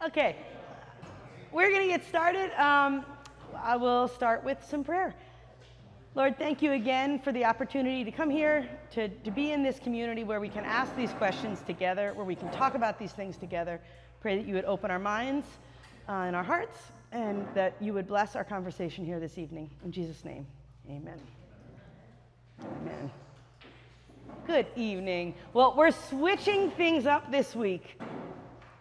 Okay, we're going to get started. I will start with some prayer. Lord, thank you again for the opportunity to come here, to be in this community where we can ask these questions together, where we can talk about these things together. Pray that you would open our minds and our hearts, and that you would bless our conversation here this evening. In Jesus' name, amen. Amen. Good evening. Well, we're switching things up this week,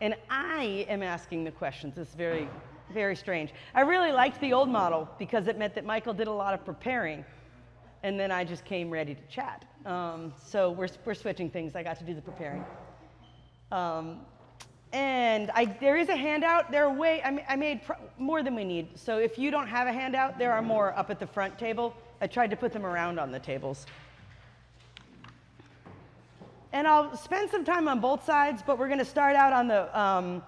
and I am asking the questions. It's very, very strange. I really liked the old model because it meant that Michael did a lot of preparing, and then I just came ready to chat. So we're switching things. I got to do the preparing. And there is a handout. I made more than we need. So if you don't have a handout, there are more up at the front table. I tried to put them around on the tables. And I'll spend some time on both sides, but we're going to start out on the,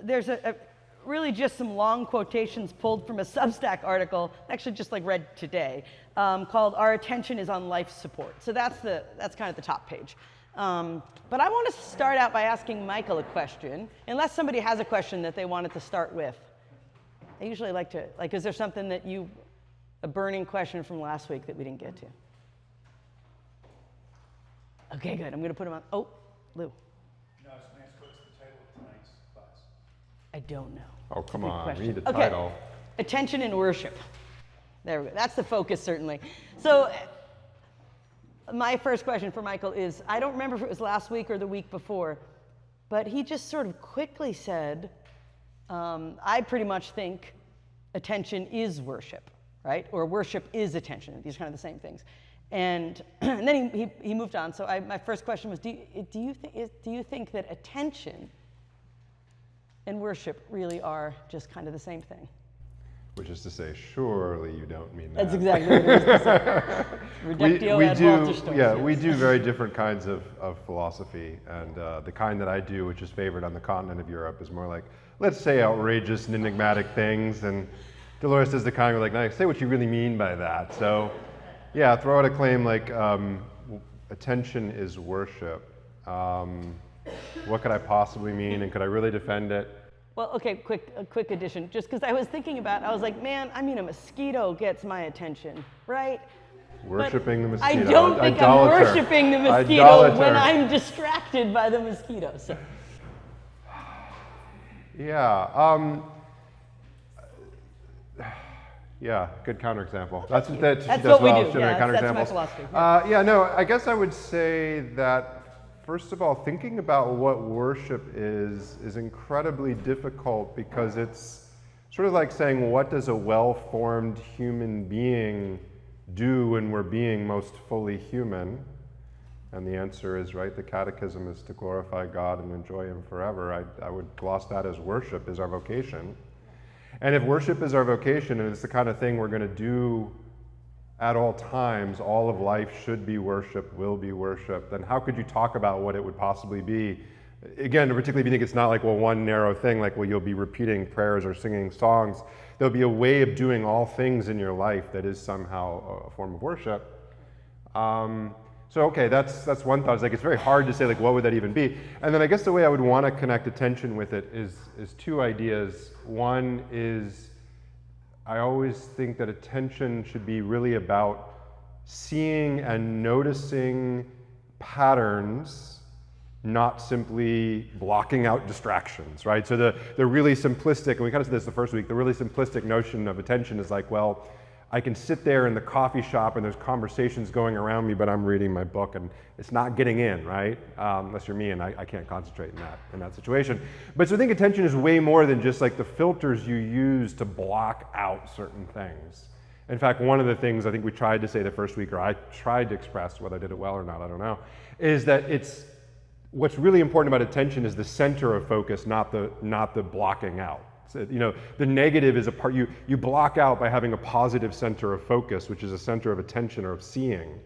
there's really just some long quotations pulled from a Substack article, actually just like read today, called Our Attention is on Life Support. So that's kind of the top page. But I want to start out by asking Michael a question, unless somebody has a question that they wanted to start with. I usually like to, is there something a burning question from last week that we didn't get to? Okay, good. I'm going to put them on. Oh, Lou. No, I was going to ask what's the title of tonight's class? I don't know. Oh, come on. Question. We need a Okay. title. Attention and worship. There we go. That's the focus, certainly. So my first question for Michael is, I don't remember if it was last week or the week before, but he just sort of quickly said, I pretty much think attention is worship, right? Or worship is attention. These are kind of the same things. And then he moved on. So my first question was, do you think that attention and worship really are just kind of the same thing? Which is to say, surely you don't mean that. That's exactly what it is to say. Reductio ad Walter Stone. Yeah, we do very different kinds of philosophy. And the kind that I do, which is favored on the continent of Europe, is more like, let's say outrageous and enigmatic things. And Dolores does the kind where like, say what you really mean by that. So yeah, throw out a claim like attention is worship. What could I possibly mean, and could I really defend it? Well, okay, a quick addition. Just because I was thinking about it, I was like, man, a mosquito gets my attention, right? Worshipping the mosquito. I don't think I'm worshiping the mosquito when I'm distracted by the mosquito. So. Yeah. Yeah, good counterexample. That's what we do. Yeah, that's my philosophy. Yeah. I guess I would say that, first of all, thinking about what worship is incredibly difficult, because it's sort of like saying, what does a well-formed human being do when we're being most fully human? And the answer is, right, the catechism is to glorify God and enjoy Him forever. I would gloss that as worship is our vocation. And if worship is our vocation, and it's the kind of thing we're going to do at all times, all of life should be worship, will be worship, then how could you talk about what it would possibly be? Again, particularly if you think it's not like, one narrow thing, like, you'll be repeating prayers or singing songs. There'll be a way of doing all things in your life that is somehow a form of worship. So, okay, that's one thought. It's like, it's very hard to say, what would that even be? And then I guess the way I would want to connect attention with it is two ideas. One is, I always think that attention should be really about seeing and noticing patterns, not simply blocking out distractions, right? So the really simplistic, and we kind of said this the first week, the really simplistic notion of attention is like, well, I can sit there in the coffee shop and there's conversations going around me, but I'm reading my book and it's not getting in, right? Unless you're me, and I can't concentrate in that situation. But so I think attention is way more than just like the filters you use to block out certain things. In fact, one of the things I think we tried to say the first week, or I tried to express, whether I did it well or not, I don't know, is that what's really important about attention is the center of focus, not the blocking out. So, the negative is a part you block out by having a positive center of focus, which is a center of attention or of seeing.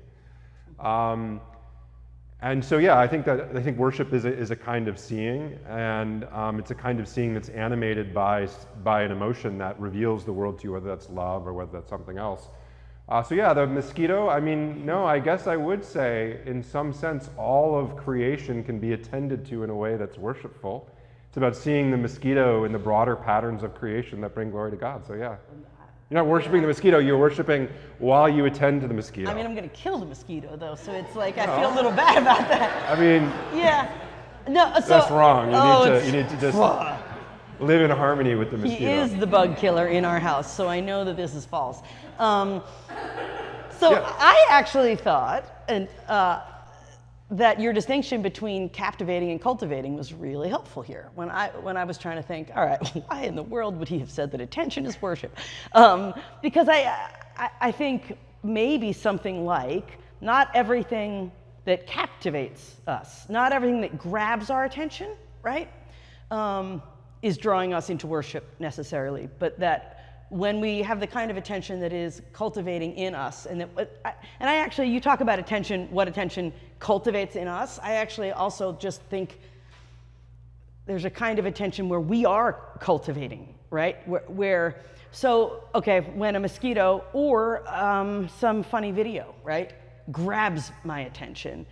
And so, yeah, I think worship is a kind of seeing, and it's a kind of seeing that's animated by an emotion that reveals the world to you, whether that's love or whether that's something else. So yeah, the mosquito, no, I guess I would say, in some sense, all of creation can be attended to in a way that's worshipful. It's about seeing the mosquito in the broader patterns of creation that bring glory to God. So yeah. You're not worshiping the mosquito, you're worshiping while you attend to the mosquito. I mean, I'm going to kill the mosquito, though, so it's like I feel a little bad about that. I mean, Yeah. No, so, that's wrong. Oh, You need to just live in harmony with the he mosquito. is the bug killer in our house, so I know that this is false. So Yeah. I actually thought that your distinction between captivating and cultivating was really helpful here. When I was trying to think, all right, why in the world would he have said that attention is worship? Because I think maybe something like, not everything that captivates us, not everything that grabs our attention, right, is drawing us into worship necessarily, but that when we have the kind of attention that is cultivating in us, and I actually, you talk about attention, what attention cultivates in us, I actually also just think there's a kind of attention where we are cultivating, right? So, okay, when a mosquito or some funny video, right, grabs my attention,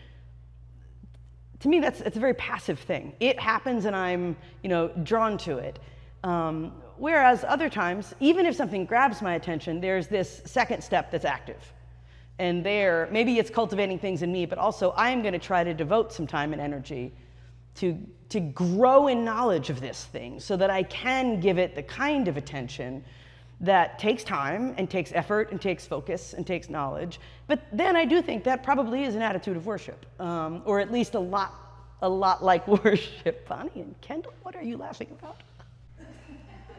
to me it's a very passive thing. It happens and I'm, drawn to it. Whereas other times, even if something grabs my attention, there's this second step that's active. And there, maybe it's cultivating things in me, but also I am going to try to devote some time and energy to grow in knowledge of this thing so that I can give it the kind of attention that takes time and takes effort and takes focus and takes knowledge. But then I do think that probably is an attitude of worship, or at least a lot like worship. Bonnie and Kendall, what are you laughing about?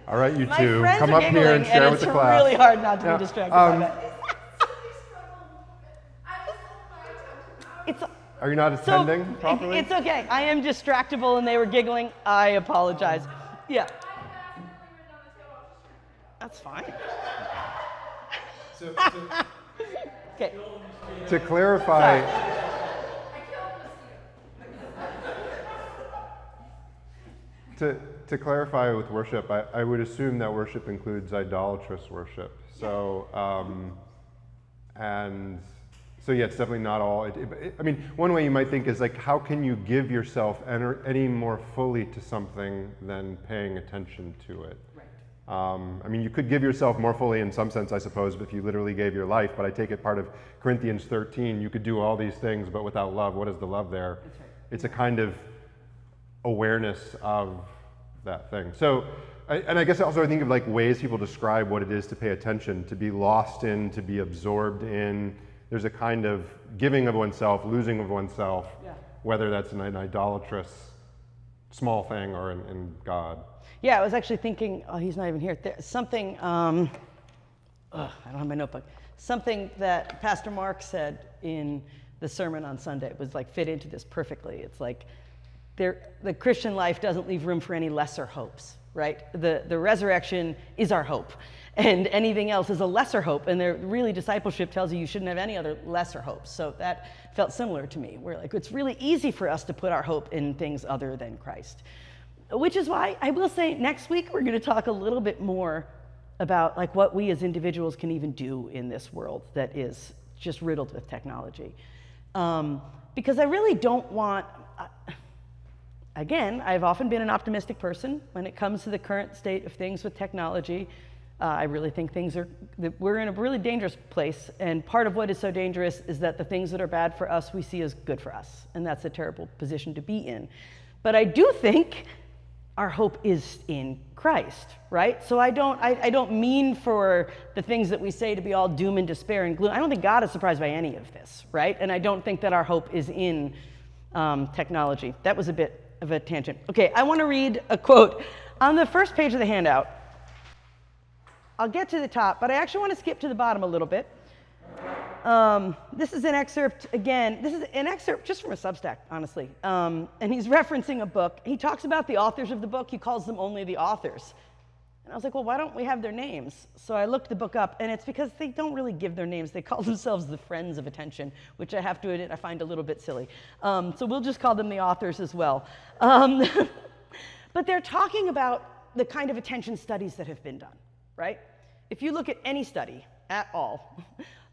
All right, you My two, friends come are up here and giggling, share and with it's the class. really hard not to Yeah, be distracted by that. Are you not attending properly? It's okay. I am distractible, and they were giggling. I apologize. Yeah. That's fine. Okay. To clarify, to clarify with worship, I would assume that worship includes idolatrous worship. So, and so yeah, it's definitely not all. I mean, one way you might think is like, how can you give yourself any more fully to something than paying attention to it? Right. I mean, you could give yourself more fully in some sense, I suppose, if you literally gave your life. But I take it part of Corinthians 13, you could do all these things, but without love, what is the love there? That's right. It's a kind of awareness of that thing. So, I guess also I think of like ways people describe what it is to pay attention, to be lost in, to be absorbed in. There's a kind of giving of oneself, losing of oneself, whether that's in an idolatrous small thing or in God. Yeah, I was actually thinking, oh, he's not even here. There's something, I don't have my notebook. Something that Pastor Mark said in the sermon on Sunday was like fit into this perfectly. It's like the Christian life doesn't leave room for any lesser hopes, right? The resurrection is our hope, and anything else is a lesser hope. And really, discipleship tells you shouldn't have any other lesser hopes. So that felt similar to me. Where like it's really easy for us to put our hope in things other than Christ, which is why I will say next week we're going to talk a little bit more about like what we as individuals can even do in this world that is just riddled with technology, because I really don't want. Again, I've often been an optimistic person when it comes to the current state of things with technology. I really think we're in a really dangerous place, and part of what is so dangerous is that the things that are bad for us we see as good for us, and that's a terrible position to be in. But I do think our hope is in Christ, right? So I don't mean for the things that we say to be all doom and despair and gloom. I don't think God is surprised by any of this, right? And I don't think that our hope is in technology. That was a bit of a tangent. Okay, I want to read a quote on the first page of the handout. I'll get to the top, but I actually want to skip to the bottom a little bit. This is an excerpt, again, this is an excerpt just from a Substack, honestly. And he's referencing a book. He talks about the authors of the book. He calls them only the authors. And I was like, well, why don't we have their names? So I looked the book up, and it's because they don't really give their names. They call themselves the Friends of Attention, which I have to admit I find a little bit silly. So we'll just call them the authors as well. But they're talking about the kind of attention studies that have been done, right? If you look at any study at all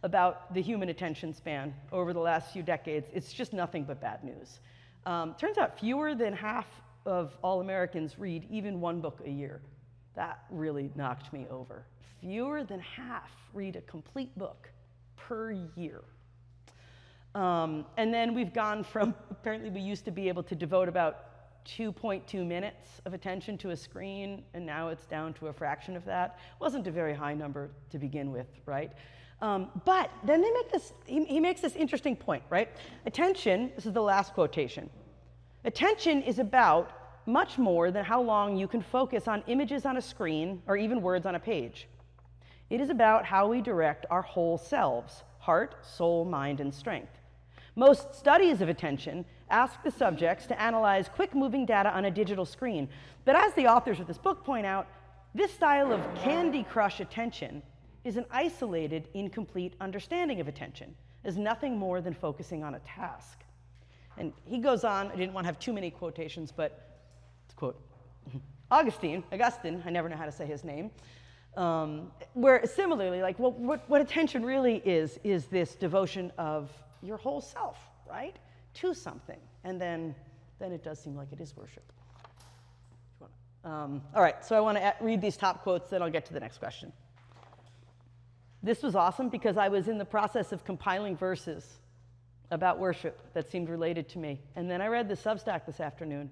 about the human attention span over the last few decades, it's just nothing but bad news. Turns out fewer than half of all Americans read even one book a year. That really knocked me over. Fewer than half read a complete book per year. And then we've gone from, apparently we used to be able to devote about 2.2 minutes of attention to a screen, and now it's down to a fraction of that. Wasn't a very high number to begin with, right? But then they make this, he makes this interesting point, right? Attention, this is the last quotation. Attention is about much more than how long you can focus on images on a screen or even words on a page. It is about how we direct our whole selves, heart, soul, mind, and strength. Most studies of attention ask the subjects to analyze quick-moving data on a digital screen. But as the authors of this book point out, this style of Candy Crush attention is an isolated, incomplete understanding of attention, as nothing more than focusing on a task. And he goes on, I didn't want to have too many quotations, but to quote Augustine, I never know how to say his name, where similarly, like, well, what attention really is this devotion of your whole self, right, to something. And then it does seem like it is worship. All right, so I want to read these top quotes, then I'll get to the next question. This was awesome because I was in the process of compiling verses about worship that seemed related to me. And then I read the Substack this afternoon,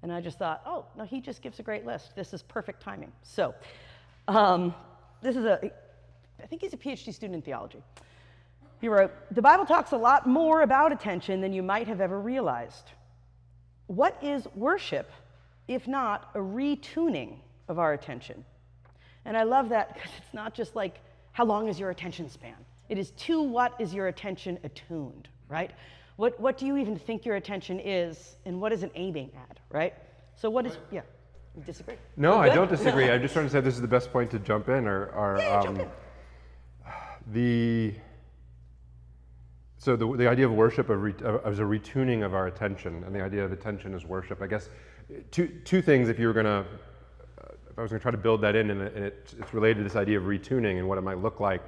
and I just thought, oh, no, he just gives a great list. This is perfect timing. So this is I think he's a PhD student in theology. He wrote, "The Bible talks a lot more about attention than you might have ever realized. What is worship if not a retuning of our attention?" And I love that because it's not just like, how long is your attention span? It is to what is your attention attuned, right? What do you even think your attention is, and what is it aiming at, right? So what is, yeah, you disagree? No, You I good? don't disagree. I'm just trying to say this is the best point to jump in, Jump in. So the idea of worship as a retuning of our attention, and the idea of attention as worship. I guess two things. If I was going to try to build that in, and it's related to this idea of retuning and what it might look like.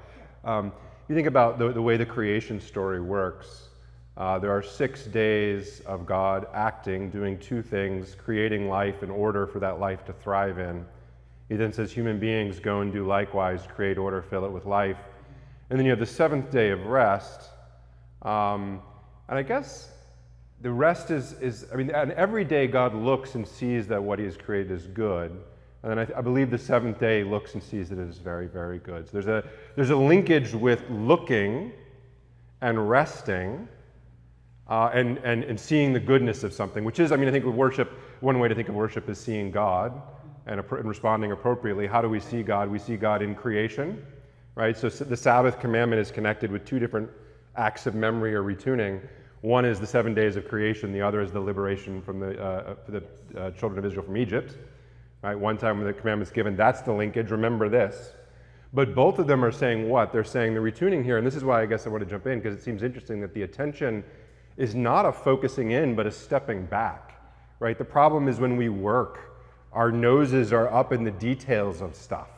You think about the way the creation story works. There are 6 days of God acting, doing two things: creating life in order for that life to thrive in. He then says, human beings, go and do likewise, create order, fill it with life. And then you have the 7th day of rest. And I guess the rest is and every day God looks and sees that what he has created is good. And then I believe the 7th day looks and sees that it is very, very good. So there's a linkage with looking and resting and seeing the goodness of something, which is, I think worship, one way to think of worship is seeing God and responding appropriately. How do we see God? We see God in creation, right? So the Sabbath commandment is connected with two different acts of memory or retuning. One is the 7 days of creation. The other is the liberation from the children of Israel from Egypt. Right? One time when the commandment's given, that's the linkage. Remember this. But both of them are saying what? They're saying the retuning here, and this is why I guess I want to jump in, because it seems interesting that the attention is not a focusing in, but a stepping back. Right? The problem is when we work, our noses are up in the details of stuff.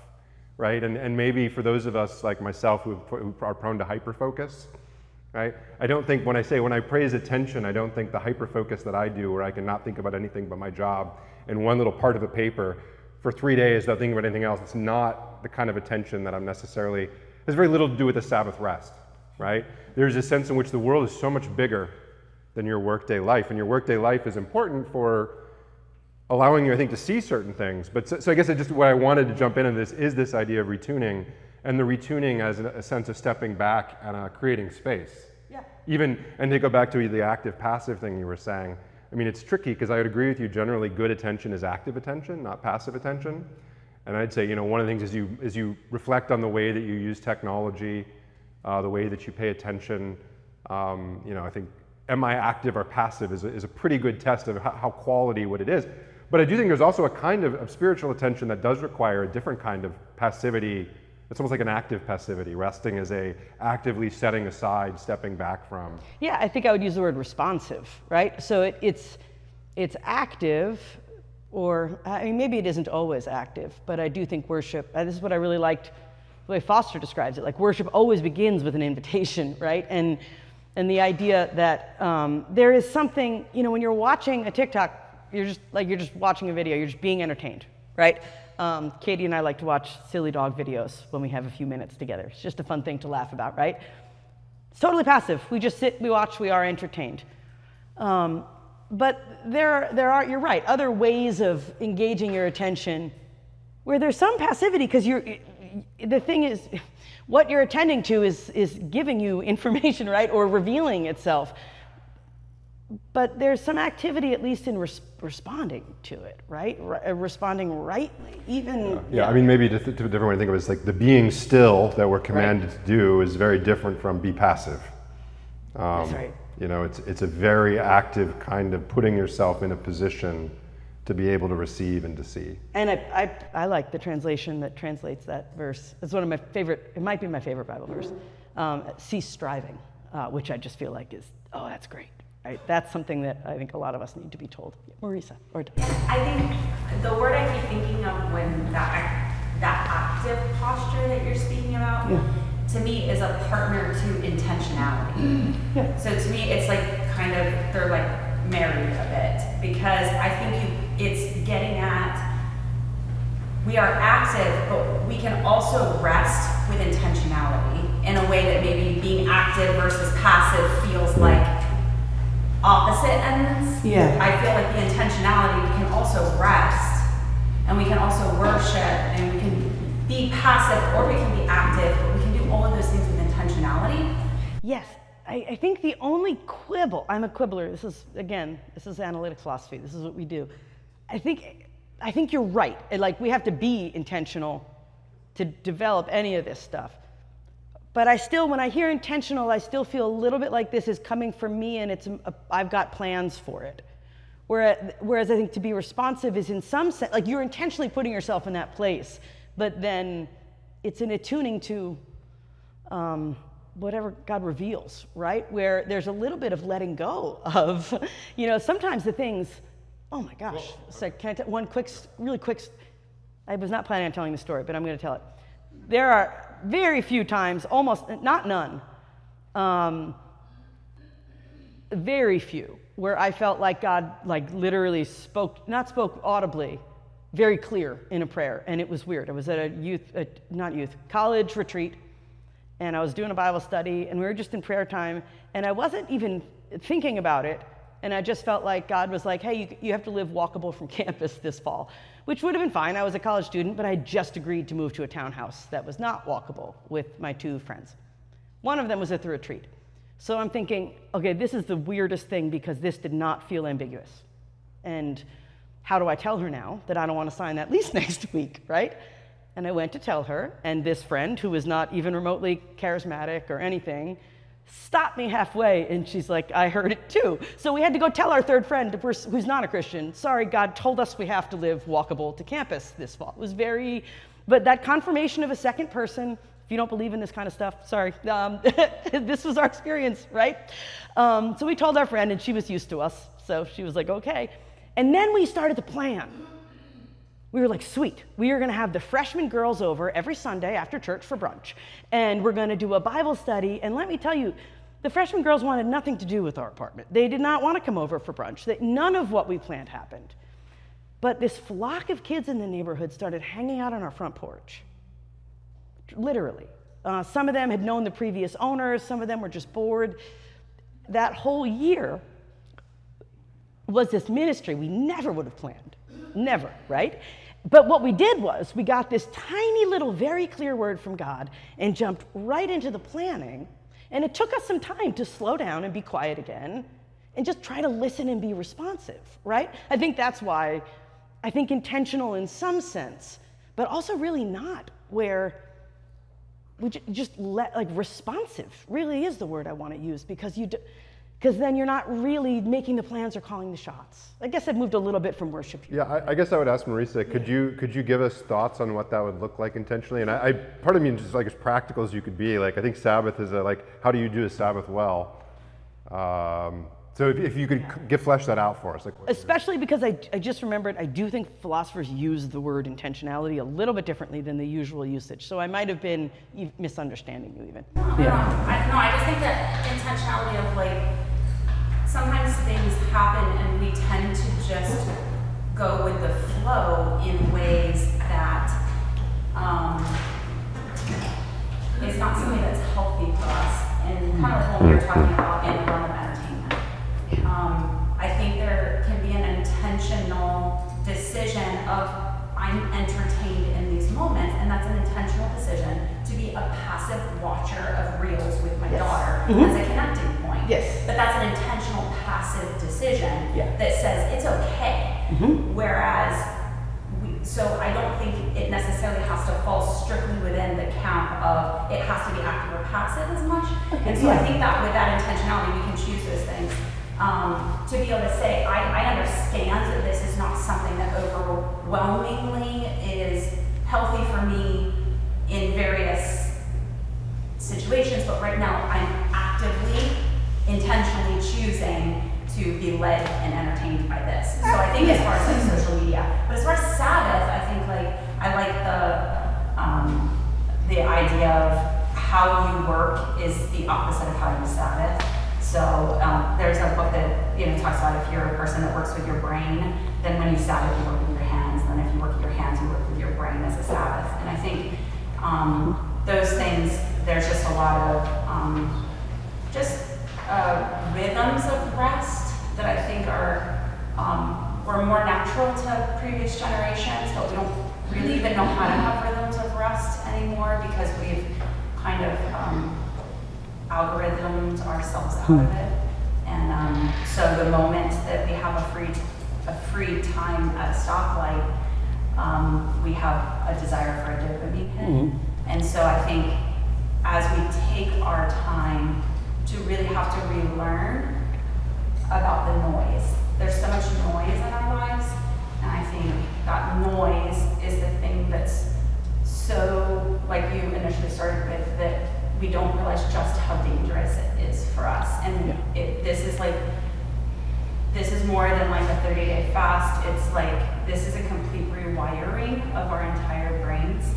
Right? And maybe for those of us like myself who are prone to hyperfocus, right? I don't think when I praise attention, I don't think the hyperfocus that I do, where I can not think about anything but my job in one little part of a paper for 3 days without thinking about anything else. It's not the kind of attention that I'm necessarily, has very little to do with the Sabbath rest, right? There's a sense in which the world is so much bigger than your workday life, and your workday life is important for allowing you, I think, to see certain things. But so I guess what I wanted to jump into this is this idea of retuning, and the retuning as a sense of stepping back and creating space. Yeah. And to go back to the active-passive thing you were saying, it's tricky because I would agree with you, generally good attention is active attention, not passive attention. And I'd say, one of the things is you reflect on the way that you use technology, the way that you pay attention. I think, am I active or passive is a pretty good test of how quality what it is. But I do think there's also a kind of spiritual attention that does require a different kind of passivity. It's almost like an active passivity. Resting is actively setting aside, stepping back from. Yeah, I think I would use the word responsive, right? So it's active, or maybe it isn't always active, but I do think worship, this is what I really liked, the way Foster describes it, like worship always begins with an invitation, right? And the idea that there is something, when you're watching a TikTok You're just watching a video. You're just being entertained, right? Katie and I like to watch silly dog videos when we have a few minutes together. It's just a fun thing to laugh about, right? It's totally passive. We just sit, we watch, we are entertained. But there are, you're right, other ways of engaging your attention where there's some passivity, because the thing is, what you're attending to is giving you information, right, or revealing itself. But there's some activity, at least in responding to it, right? Responding rightly, even. Yeah, I mean, maybe just a different way to think of it is like the being still that we're commanded to do is very different from be passive. That's right. You know, it's a very active kind of putting yourself in a position to be able to receive and to see. And I like the translation that translates that verse. It's one of my favorite, it might be my favorite Bible verse. Cease striving, which I just feel like is, oh, that's great. Right? That's something that I think a lot of us need to be told. Marisa, or I think the word I keep thinking of when that active posture that you're speaking about, to me, is a partner to intentionality. Yeah. So to me, it's like kind of, they're like married a bit, because I think it's getting at, we are active, but we can also rest with intentionality in a way that maybe being active versus passive feels like opposite ends. Yeah. I feel like the intentionality, we can also rest, and we can also worship, and we can be passive or we can be active, but we can do all of those things with intentionality. Yes, I think the only quibble, I'm a quibbler, this is analytic philosophy, this is what we do. I think you're right, like we have to be intentional to develop any of this stuff. But when I hear intentional, I still feel a little bit like this is coming from me and I've got plans for it. Whereas I think to be responsive is in some sense, like you're intentionally putting yourself in that place, but then it's an attuning to whatever God reveals, right? Where there's a little bit of letting go of, sometimes the things, oh my gosh. So can I tell one really quick, I was not planning on telling the story, but I'm going to tell it. There are very few times, almost, not none, very few, where I felt like God literally spoke audibly, very clear in a prayer, and it was weird. I was at a college retreat, and I was doing a Bible study, and we were just in prayer time, and I wasn't even thinking about it, and I just felt like God was like, hey, you have to live walkable from campus this fall, which would have been fine. I was a college student, but I had just agreed to move to a townhouse that was not walkable with my two friends. One of them was at the retreat. So I'm thinking, okay, this is the weirdest thing because this did not feel ambiguous. And how do I tell her now that I don't want to sign that lease next week, right? And I went to tell her, and this friend, who was not even remotely charismatic or anything, stopped me halfway, and she's like, I heard it too. So we had to go tell our third friend, who's not a Christian, sorry, God told us we have to live walkable to campus this fall. It was but that confirmation of a second person, if you don't believe in this kind of stuff, sorry, this was our experience, right? So we told our friend, and she was used to us, so she was like, okay. And then we started to plan. We were like, sweet, we are gonna have the freshman girls over every Sunday after church for brunch. And we're gonna do a Bible study. And let me tell you, the freshman girls wanted nothing to do with our apartment. They did not want to come over for brunch. None of what we planned happened. But this flock of kids in the neighborhood started hanging out on our front porch, literally. Some of them had known the previous owners, some of them were just bored. That whole year was this ministry we never would have planned, never, right? But what we did was we got this tiny little very clear word from God and jumped right into the planning. And it took us some time to slow down and be quiet again and just try to listen and be responsive, right? I think that's why I think intentional in some sense, but also really not, where we just responsive really is the word I want to use, because then you're not really making the plans or calling the shots. I guess I've moved a little bit from worship here. Yeah, I guess I would ask Marisa, could you give us thoughts on what that would look like intentionally? And part of me is just like as practical as you could be. Like I think Sabbath is how do you do a Sabbath well? So if you could flesh that out for us. Especially because I just remembered, I do think philosophers use the word intentionality a little bit differently than the usual usage. So I might have been misunderstanding you even. No, I just think that intentionality of sometimes things happen and we tend to just go with the flow in ways that is not something that's healthy for us. And kind of like what we were talking about in the realm of entertainment. I think there can be an intentional decision of I'm entertained in these moments, and that's an intentional decision to be a passive watcher of reels with my daughter as a connecting point. Yes. But that's an intentional passive decision Yeah. that says it's okay. Whereas, so I don't think it necessarily has to fall strictly within the camp of it has to be active or passive as much. And so I think that with that intentionality, we can choose those things. To be able to say, I understand that this is not something that overwhelmingly is healthy for me in various situations, but right now I'm actively, intentionally choosing to be led and entertained by this. So I think as far as like social media, but as far as Sabbath, I think like I like the idea of how you work is the opposite of how you Sabbath. So there's a book that talks about if you're a person that works with your brain, then when you Sabbath, you work with your hands. Then if you work with your hands, you work with your brain as a Sabbath. And I think those things, there's just a lot of rhythms of rest that I think were more natural to previous generations, but we don't really even know how to have rhythms of rest anymore because we've kind of algorithmed ourselves out of it. And so the moment that we have a free time at a stoplight, we have a desire for a dopamine hit. And so I think as we take our time to really have to relearn about the noise. There's so much noise in our lives, and I think that noise is the thing that's so, like you initially started with, that we don't realize just how dangerous it is for us. And this is more than like a 30-day fast. It's like, this is a complete rewiring of our entire brains.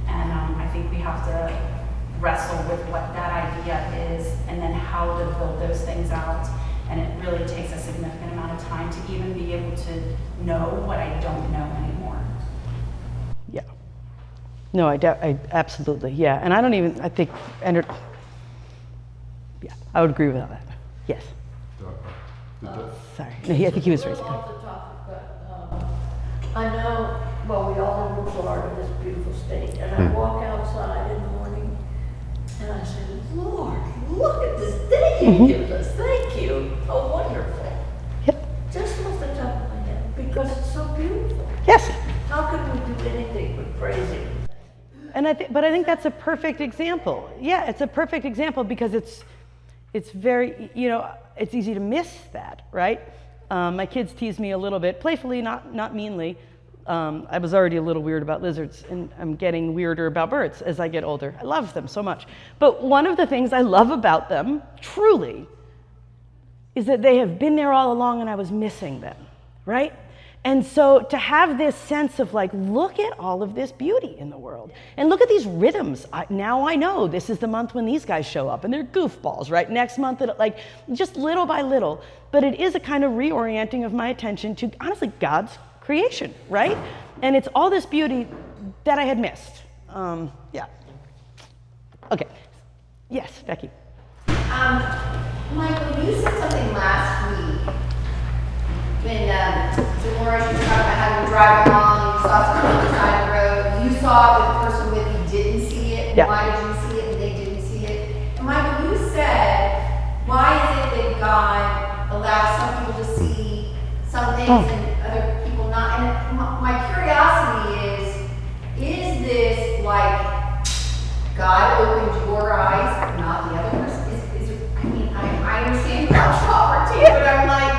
And I think we have to wrestle with what that idea is and then how to build those things out. And it really takes a significant amount of time to even be able to know what I don't know anymore. Yeah. No, I absolutely, yeah. And I think, I would agree with all that. Yes. Sorry. No, I think he was raising. Off the topic, but I know, well, we all live in Florida, this beautiful state, and I walk outside in the morning and I say, Lord, look at this day you give us. Thank you. Oh, wonderful. Yep. Just off the top of my head, because it's so beautiful. Yes. How can we do anything but praise Him? And I think that's a perfect example. Yeah, it's a perfect example because it's very, it's easy to miss that, right? My kids tease me a little bit, playfully, not meanly. I was already a little weird about lizards, and I'm getting weirder about birds as I get older. I love them so much. But one of the things I love about them, truly, is that they have been there all along and I was missing them, right? And so to have this sense of like, look at all of this beauty in the world. And look at these rhythms. Now I know this is the month when these guys show up and they're goofballs, right? Next month, like just little by little. But it is a kind of reorienting of my attention to, honestly, God's creation, right? And it's all this beauty that I had missed. Yeah. Okay. Yes, Becky. Michael, you said something last week when Demora, you talked about how you were driving along and you saw something on the side of the road. You saw it, but the person with you didn't see it. Yeah. Why did you see it and they didn't see it? And Michael, you said, why is it that God allows some people to see some things and other people not? And my curiosity is this like God opened your eyes, but not the other person? I understand God's sovereignty, but I'm like,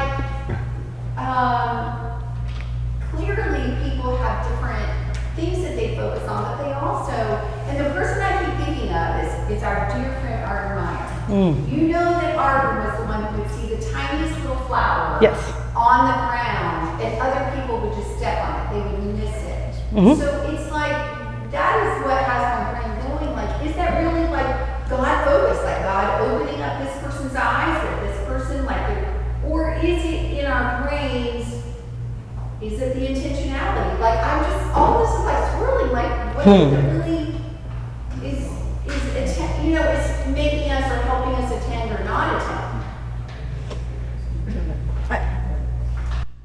clearly people have different things that they focus on, but they also, and the person I keep thinking of is our dear friend Arden Meyer. You know that Arden was the one who would see the tiniest little flower Yes. on the ground, and other people would just step on it, they would miss it. So it's like, that is what has my brain going, like, is that really like God focused, like God opening up this person's eyes, or this person, like, or is it in our brains? Is it the intentionality? Like, I'm just, all this is like swirling, like, what is it really, is making us or helping us attend or not attend?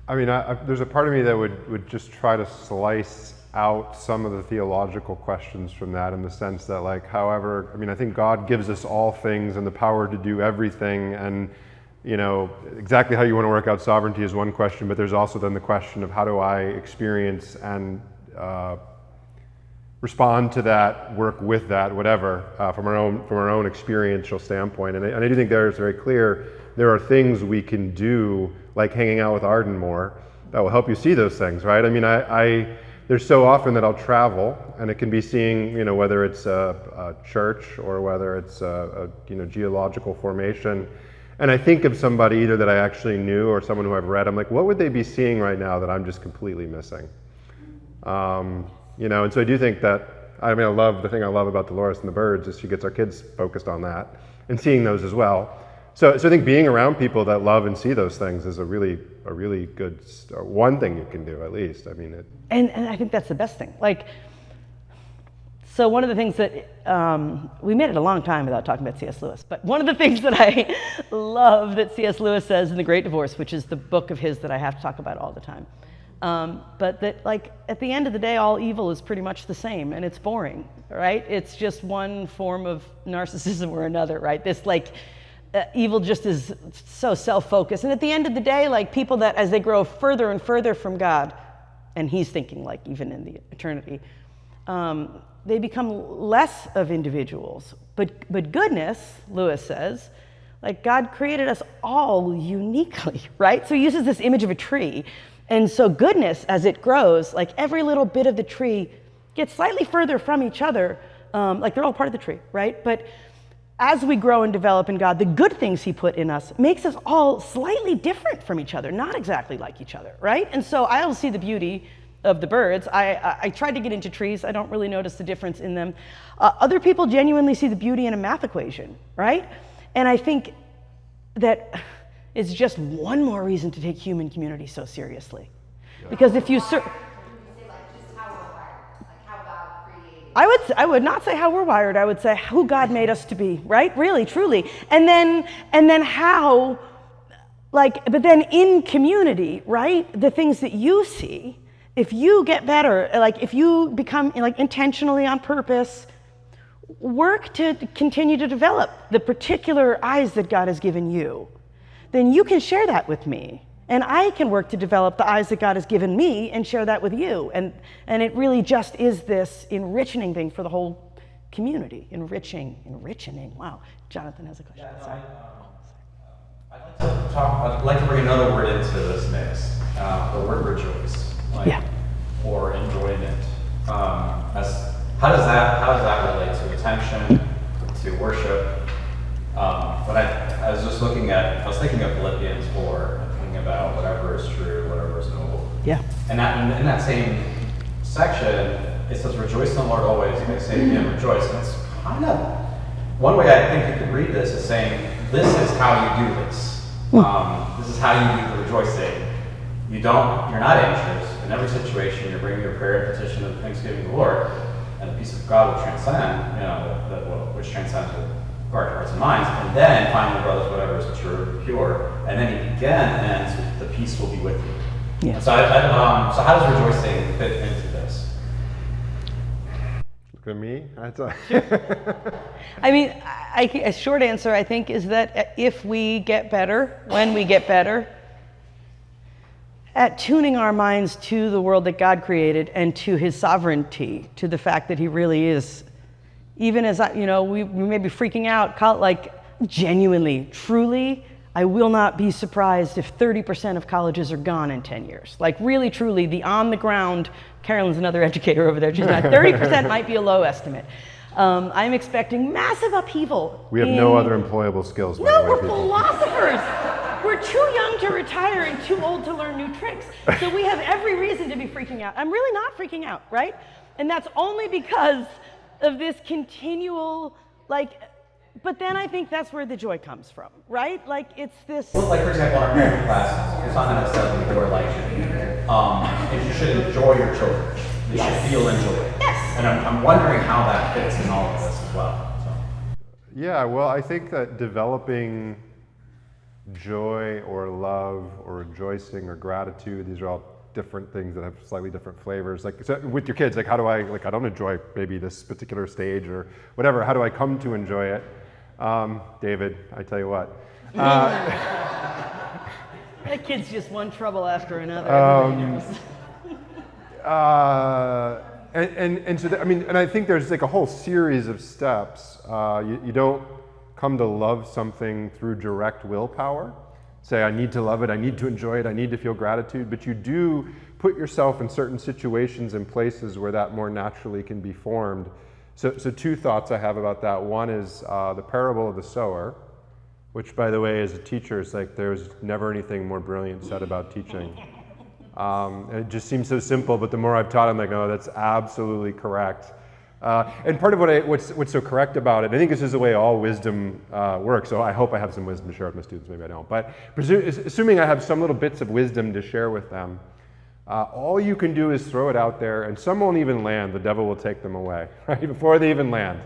I mean, there's a part of me that would just try to slice out some of the theological questions from that, in the sense that, like, however, I mean, I think God gives us all things and the power to do everything, and, you know, exactly how you want to work out sovereignty is one question, but there's also then the question of how do I experience and respond to that, work with that, whatever, from our own experiential standpoint. And I do think there is very clear, there are things we can do, like hanging out with Arden more, that will help you see those things, right? I mean, there's so often that I'll travel, and it can be seeing, you know, whether it's a church or whether it's a geological formation, and I think of somebody either that I actually knew or someone who I've read. I'm like, what would they be seeing right now that I'm just completely missing? You know, and so I do think that, I mean, the thing I love about Dolores and the Birds is she gets our kids focused on that and seeing those as well. So I think being around people that love and see those things is a really good, one thing you can do, at least. I mean, And I think that's the best thing. Like, so one of the things that, we made it a long time without talking about C.S. Lewis, but one of the things that I love that C.S. Lewis says in The Great Divorce, which is the book of his that I have to talk about all the time, but that, like, at the end of the day, all evil is pretty much the same, and it's boring, right? It's just one form of narcissism or another, right? This, like, evil just is so self-focused. And at the end of the day, like, people that, as they grow further and further from God, and he's thinking, like, even in the eternity, they become less of individuals. But goodness, Lewis says, like, God created us all uniquely, right? So he uses this image of a tree. And so goodness, as it grows, like, every little bit of the tree gets slightly further from each other, like they're all part of the tree, right? But as we grow and develop in God, the good things he put in us makes us all slightly different from each other, not exactly like each other, right? And so I'll see the beauty of the birds. I tried to get into trees. I don't really notice the difference in them. Other people genuinely see the beauty in a math equation, right? And I think that it's just one more reason to take human community so seriously. Because if you I would not say how we're wired. I would say who God made us to be, right? Really, truly. And then how, like, but then in community, right? The things that you see, if you get better, like, if you become, like, intentionally on purpose, work to continue to develop the particular eyes that God has given you, then you can share that with me. And I can work to develop the eyes that God has given me and share that with you. And it really just is this enriching thing for the whole community. Enriching. Wow. Jonathan has a question. Yeah, Sorry. I'd like to bring another word into this mix, the word rejoice, or enjoyment. How does that relate to attention, to worship? When I was just I was thinking of Philippians 4, about whatever is true, whatever is noble. Yeah. And in that same section, it says, rejoice in the Lord always. You may say to him, rejoice. And it's kind of, one way I think you could read this is saying, this is how you do this. This is how you do the rejoicing. You're not anxious. In every situation, you're bringing your prayer and petition and thanksgiving to the Lord, and the peace of God will transcend, which transcends guard your hearts and minds, and then finally, brothers, whatever is true, pure, and then he again ends with the peace will be with you. Yeah. So how does rejoicing fit into this? Look at me. I mean, a short answer, I think, is that if we get better, when we get better, at tuning our minds to the world that God created and to his sovereignty, to the fact that he really is, even as we may be freaking out, like, genuinely, truly, I will not be surprised if 30% of colleges are gone in 10 years. Like, really, truly, the on-the-ground, Carolyn's another educator over there, she's not, 30% might be a low estimate. I'm expecting massive upheaval. We have no other employable skills. By the way, we're people. philosophers. We're too young to retire and too old to learn new tricks. So we have every reason to be freaking out. I'm really not freaking out, right? And that's only because of this continual, like, but then I think that's where the joy comes from, right? Like it's this. Well, like for example, in our parenting class, it's on that stuff before, like, if you should enjoy your children, they should feel enjoyed. Yes. And I'm wondering how that fits in all of this as well. So. Yeah, well, I think that developing joy or love or rejoicing or gratitude, these are all different things that have slightly different flavors. Like so with your kids, like how do I, like I don't enjoy maybe this particular stage or whatever, how do I come to enjoy it? David, I tell you what. That kid's just one trouble after another. And so, I mean, and I think there's like a whole series of steps. You don't come to love something through direct willpower. Say, I need to love it, I need to enjoy it, I need to feel gratitude, but you do put yourself in certain situations and places where that more naturally can be formed. So two thoughts I have about that. One is the parable of the sower, which, by the way, as a teacher, it's like there's never anything more brilliant said about teaching. And it just seems so simple, but the more I've taught, I'm like, oh, that's absolutely correct. And part of what's so correct about it, I think this is the way all wisdom works, so I hope I have some wisdom to share with my students, maybe I don't, but assuming I have some little bits of wisdom to share with them, all you can do is throw it out there, and some won't even land, the devil will take them away, right, before they even land.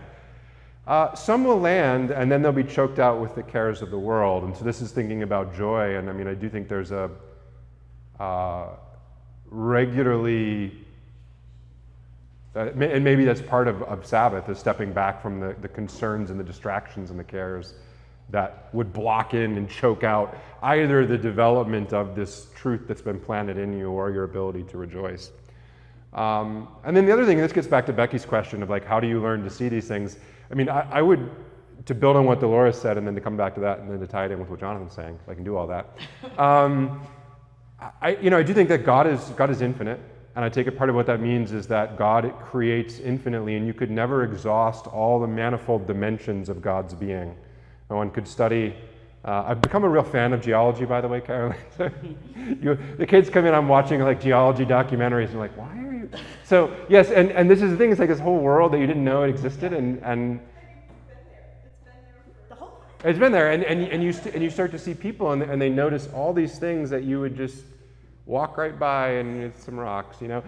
Some will land, and then they'll be choked out with the cares of the world, and so this is thinking about joy, and I mean, I do think there's a regularly, and maybe that's part of Sabbath, is stepping back from the concerns and the distractions and the cares that would block in and choke out either the development of this truth that's been planted in you or your ability to rejoice. And then the other thing, and this gets back to Becky's question of like, how do you learn to see these things? I mean, I would, to build on what Dolores said and then to come back to that and then to tie it in with what Jonathan's saying, if I can do all that. I do think that God is infinite. And I take it part of what that means is that God creates infinitely, and you could never exhaust all the manifold dimensions of God's being. And one could study, I've become a real fan of geology, by the way, Caroline. The kids come in, I'm watching like geology documentaries, and like, why are you? So yes, and this is the thing, it's like this whole world that you didn't know it existed, and it's been there, and you start to see people, and they notice all these things that you would just walk right by, and it's some rocks, you know.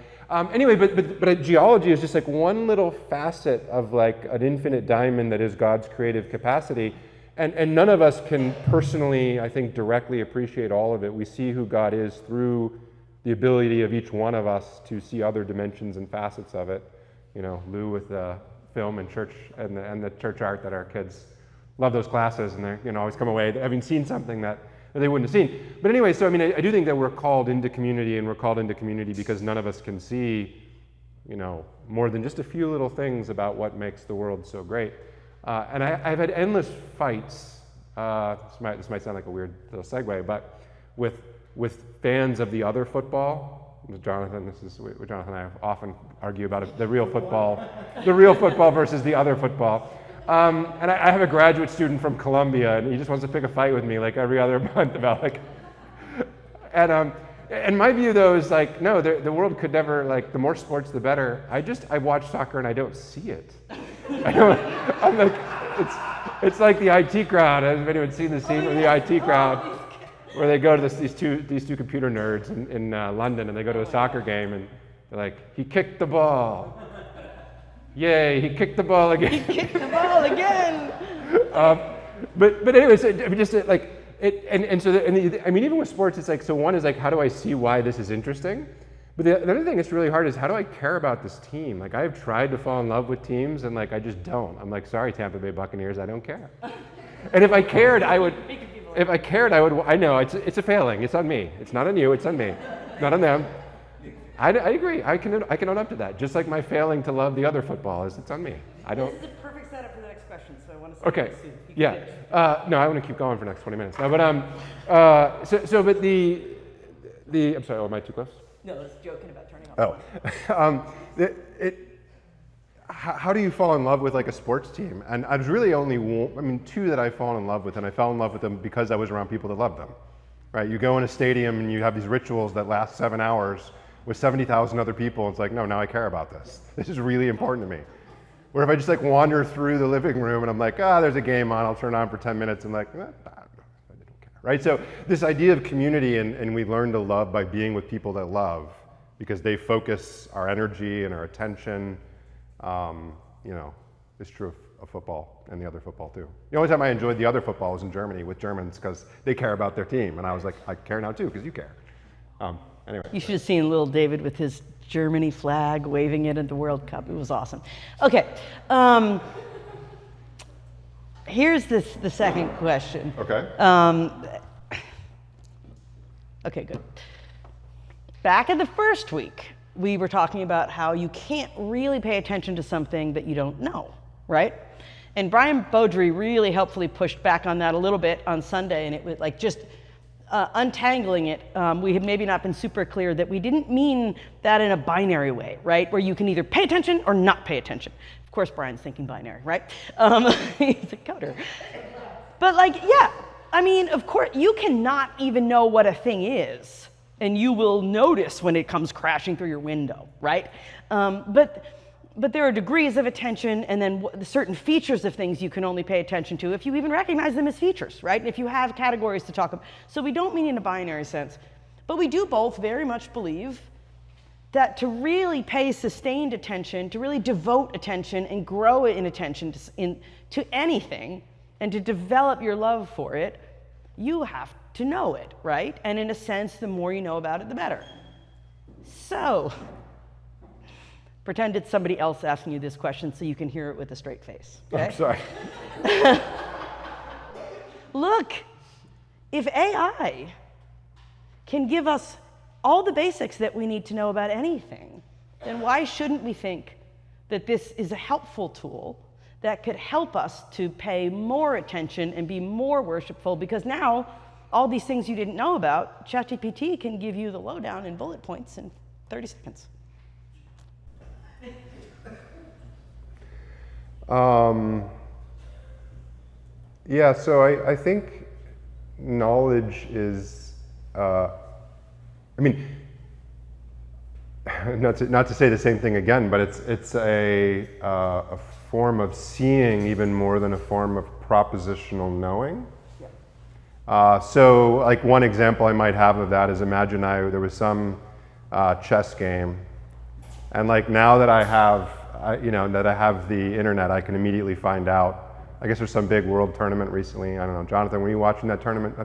Anyway, but geology is just like one little facet of like an infinite diamond that is God's creative capacity, and none of us can personally, I think, directly appreciate all of it. We see who God is through the ability of each one of us to see other dimensions and facets of it. You know, Lou with the film and church and the church art that our kids love those classes, and they always come away having seen something that they wouldn't have seen. But anyway, so I mean, I do think that we're called into community, and we're called into community because none of us can see, more than just a few little things about what makes the world so great. And I've had endless fights. This might sound like a weird little segue, but with fans of the other football. Jonathan, this is what Jonathan and I often argue about it, the real football versus the other football. And I have a graduate student from Columbia, and he just wants to pick a fight with me like every other month about like, and my view though is like, no, the world could never, like, the more sports the better. I watch soccer and I don't see it. I'm like, it's like the IT crowd. Has anyone seen the scene of the IT crowd where they go to these two computer nerds in London, and they go to a soccer game, and they're like, he kicked the ball. Yay, he kicked the ball again. He kicked the ball again. But anyways, I mean, just like it, and so I mean, even with sports, it's like, so one is like, how do I see why this is interesting? But the other thing that's really hard is, how do I care about this team? Like, I've tried to fall in love with teams, and like, I just don't. I'm like, sorry, Tampa Bay Buccaneers, I don't care. And if I cared, I would. If I cared, I would. I know it's a failing. It's on me. It's not on you. It's on me. Not on them. I agree. I can own up to that. Just like my failing to love the other football it's on me. I don't. This is the perfect setup for the next question, so I want to. Okay. Yeah. No, I want to keep going for the next 20 minutes. No, but but the I'm sorry. Oh, am I too close? No, I was joking about turning off. Oh. How do you fall in love with like a sports team? And I was really only two that I've fallen in love with, and I fell in love with them because I was around people that loved them. Right? You go in a stadium and you have these rituals that last 7 hours with 70,000 other people. It's like, no, now I care about this. This is really important to me. Or if I just like wander through the living room and I'm like, there's a game on, I'll turn it on for 10 minutes and like, I don't care, right? So this idea of community and we learn to love by being with people that love because they focus our energy and our attention, is true of football and the other football too. The only time I enjoyed the other football was in Germany with Germans because they care about their team. And I was like, I care now too because you care. Anyway. You should have seen little David with his Germany flag waving it at the World Cup. It was awesome. Okay. Here's the second question. Okay. Okay, good. Back in the first week, we were talking about how you can't really pay attention to something that you don't know, right? And Brian Beaudry really helpfully pushed back on that a little bit on Sunday, and it was like just untangling it. We had maybe not been super clear that we didn't mean that in a binary way, right? Where you can either pay attention or not pay attention. Of course, Brian's thinking binary, right? He's a coder. But of course, you cannot even know what a thing is, and you will notice when it comes crashing through your window, right? But there are degrees of attention and then certain features of things you can only pay attention to if you even recognize them as features, right? And if you have categories to talk about. So we don't mean in a binary sense, but we do both very much believe that to really pay sustained attention, to really devote attention and grow in attention to anything and to develop your love for it, you have to know it, right? And in a sense, the more you know about it, the better. So, pretend it's somebody else asking you this question so you can hear it with a straight face. Okay? I'm sorry. Look, if AI can give us all the basics that we need to know about anything, then why shouldn't we think that this is a helpful tool that could help us to pay more attention and be more worshipful? Because now, all these things you didn't know about, ChatGPT can give you the lowdown in bullet points in 30 seconds. So I think knowledge is, not to say the same thing again, but it's a form of seeing even more than a form of propositional knowing. So like one example I might have of that is imagine there was some chess game, and like now that I have the internet, I can immediately find out. I guess there's some big world tournament recently. I don't know, Jonathan, were you watching that tournament? I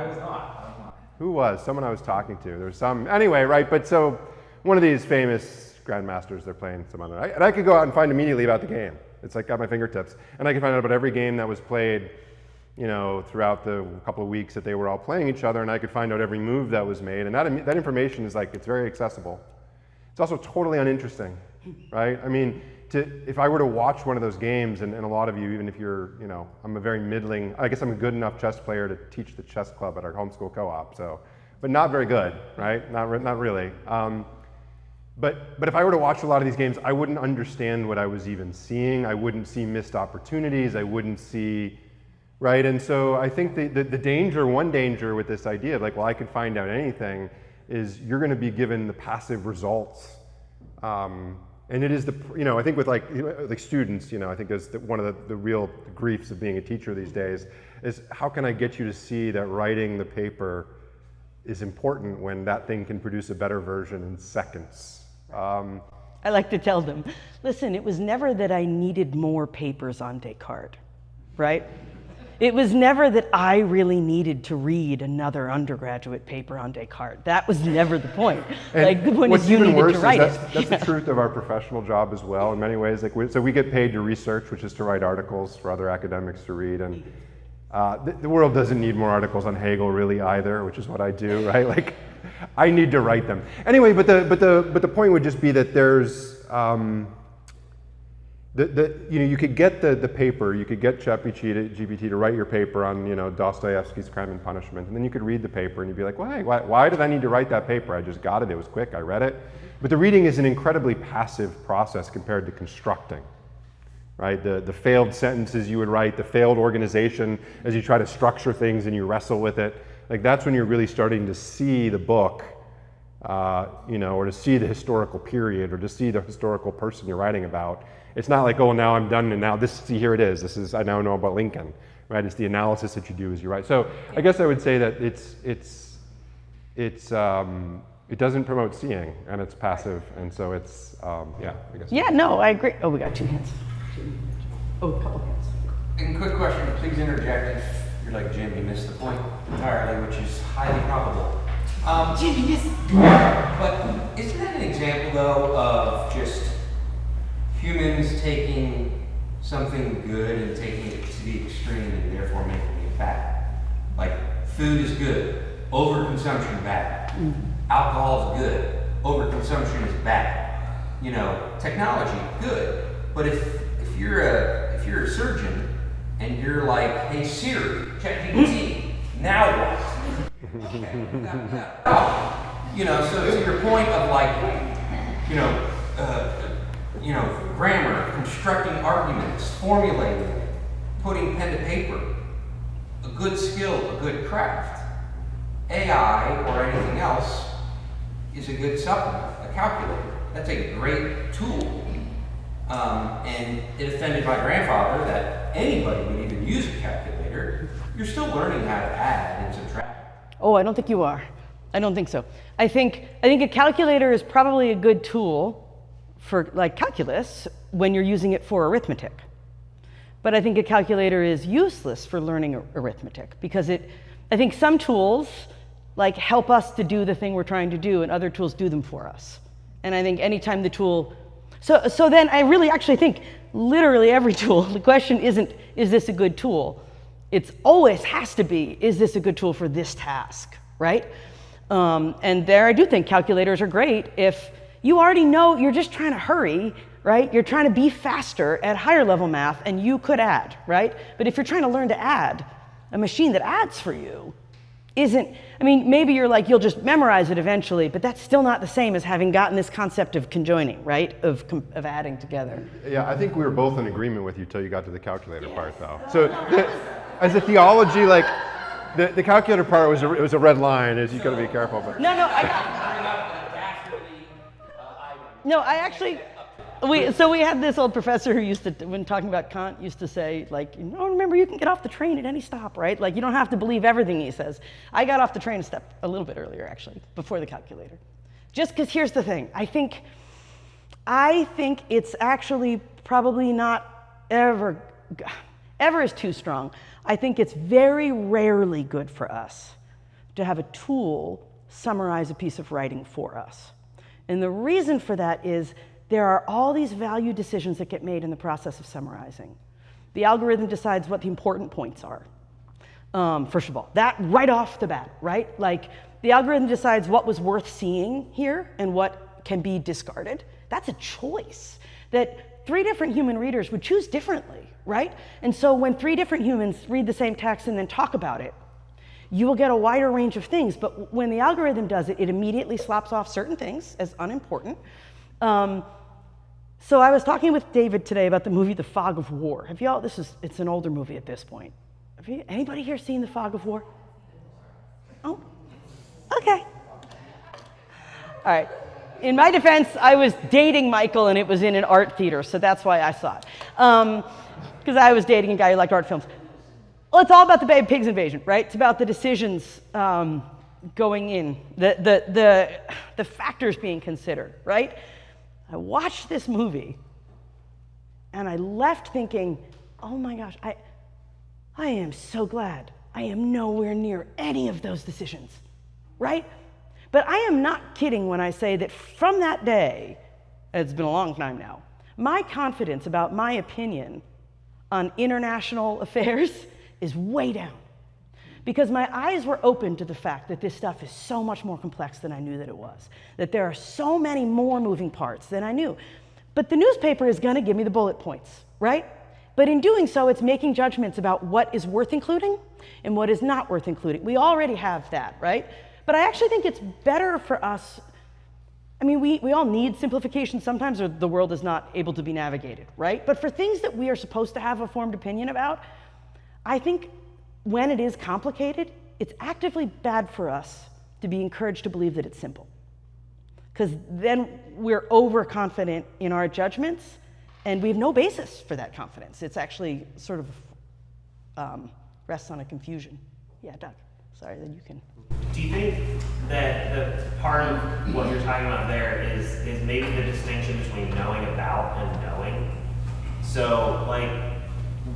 was not. Who was? Someone I was talking to. There was some, anyway, right? But so one of these famous grandmasters, they're playing some other, and I could go out and find immediately about the game. It's like at my fingertips, and I can find out about every game that was played, throughout the couple of weeks that they were all playing each other, and I could find out every move that was made, and that information is it's very accessible. It's also totally uninteresting, right? If I were to watch one of those games, and a lot of you, even if you're, I'm a very middling, I guess I'm a good enough chess player to teach the chess club at our homeschool co-op, but not very good, right? Not really. But if I were to watch a lot of these games, I wouldn't understand what I was even seeing. I wouldn't see missed opportunities. I wouldn't see, right? And so I think one danger with this idea of I could find out anything is you're going to be given the passive results. And it is I think with like students, I think is one of the real griefs of being a teacher these days is how can I get you to see that writing the paper is important when that thing can produce a better version in seconds. I like to tell them, listen, it was never that I needed more papers on Descartes, right? It was never that I really needed to read another undergraduate paper on Descartes. That was never the point. The point is you needed to write it. That's the truth of our professional job as well in many ways. So we get paid to research, which is to write articles for other academics to read. And the world doesn't need more articles on Hegel really either, which is what I do, right? I need to write them. Anyway, but the point would just be that there's, you could get the paper, you could get ChatGPT to write your paper on, Dostoevsky's Crime and Punishment, and then you could read the paper and you'd be like, well, hey, why did I need to write that paper? I just got it, it was quick, I read it. But the reading is an incredibly passive process compared to constructing, right? The failed sentences you would write, the failed organization as you try to structure things and you wrestle with it, that's when you're really starting to see the book or to see the historical period, or to see the historical person you're writing about. It's not like, oh, now I'm done, and now here it is. I now know about Lincoln, right? It's the analysis that you do as you write. So I guess I would say that it doesn't promote seeing, and it's passive, and so it's, I guess. Yeah, no, I agree. Oh, we got 2 hands. Oh, a couple hands. And quick question, please interject if you're like Jim, you missed the point entirely, which is highly probable. Jim, you missed. But isn't that an example though of just humans taking something good and taking it to the extreme and therefore making it bad? Like food is good, overconsumption bad. Alcohol is good, overconsumption is bad. Technology good, but if you're a surgeon and you're like, hey Siri, ChatGPT, now what? So to your point of like, grammar, constructing arguments, formulating, putting pen to paper, a good skill, a good craft. AI or anything else is a good supplement, a calculator. That's a great tool. And it offended my grandfather that anybody would even use a calculator. You're still learning how to add and subtract. Oh, I don't think you are. I don't think so. I think a calculator is probably a good tool for like calculus when you're using it for arithmetic. But I think a calculator is useless for learning arithmetic because I think some tools like help us to do the thing we're trying to do and other tools do them for us. And I think anytime the tool, so then I really actually think literally every tool, the question isn't, is this a good tool? It's always has to be, is this a good tool for this task, right? And there I do think calculators are great if you already know you're just trying to hurry, right? You're trying to be faster at higher level math and you could add, right? But if you're trying to learn to add, a machine that adds for you maybe you're like, you'll just memorize it eventually, but that's still not the same as having gotten this concept of conjoining, right? Of adding together. Yeah, I think we were both in agreement with you till you got to the calculator part, though. So, as a theology, like, the calculator part was a red line. You got to be careful. But we had this old professor who used to, when talking about Kant, used to say, like, remember, you can get off the train at any stop, right? Like, you don't have to believe everything he says. I got off the train a step a little bit earlier, actually, before the calculator. Just because here's the thing. I think it's actually probably not ever is too strong. I think it's very rarely good for us to have a tool summarize a piece of writing for us. And the reason for that is there are all these value decisions that get made in the process of summarizing. The algorithm decides what the important points are. First of all, that right off the bat, right? Like the algorithm decides what was worth seeing here and what can be discarded. That's a choice that 3 different human readers would choose differently, right? And so when 3 different humans read the same text and then talk about it, you will get a wider range of things. But when the algorithm does it, it immediately slops off certain things as unimportant. So I was talking with David today about the movie The Fog of War. Have y'all, it's an older movie at this point. Anybody here seen The Fog of War? Oh, okay. All right. In my defense, I was dating Michael and it was in an art theater, so that's why I saw it. Because I was dating a guy who liked art films. Well, it's all about the Bay of Pigs invasion, right? It's about the decisions going in, the factors being considered, right? I watched this movie and I left thinking, oh my gosh, I am so glad I am nowhere near any of those decisions, right? But I am not kidding when I say that from that day, it's been a long time now, my confidence about my opinion on international affairs is way down. Because my eyes were open to the fact that this stuff is so much more complex than I knew that it was. That there are so many more moving parts than I knew. But the newspaper is gonna give me the bullet points, right? But in doing so, it's making judgments about what is worth including and what is not worth including. We already have that, right? But I actually think it's better for us. We all need simplification sometimes, or the world is not able to be navigated, right? But for things that we are supposed to have a formed opinion about, I think when it is complicated, it's actively bad for us to be encouraged to believe that it's simple. because then we're overconfident in our judgments, and we have no basis for that confidence. It's actually sort of rests on a confusion. Yeah, Doug, sorry, then you can. Do you think that the part of what you're talking about there is maybe the distinction between knowing about and knowing? So, like,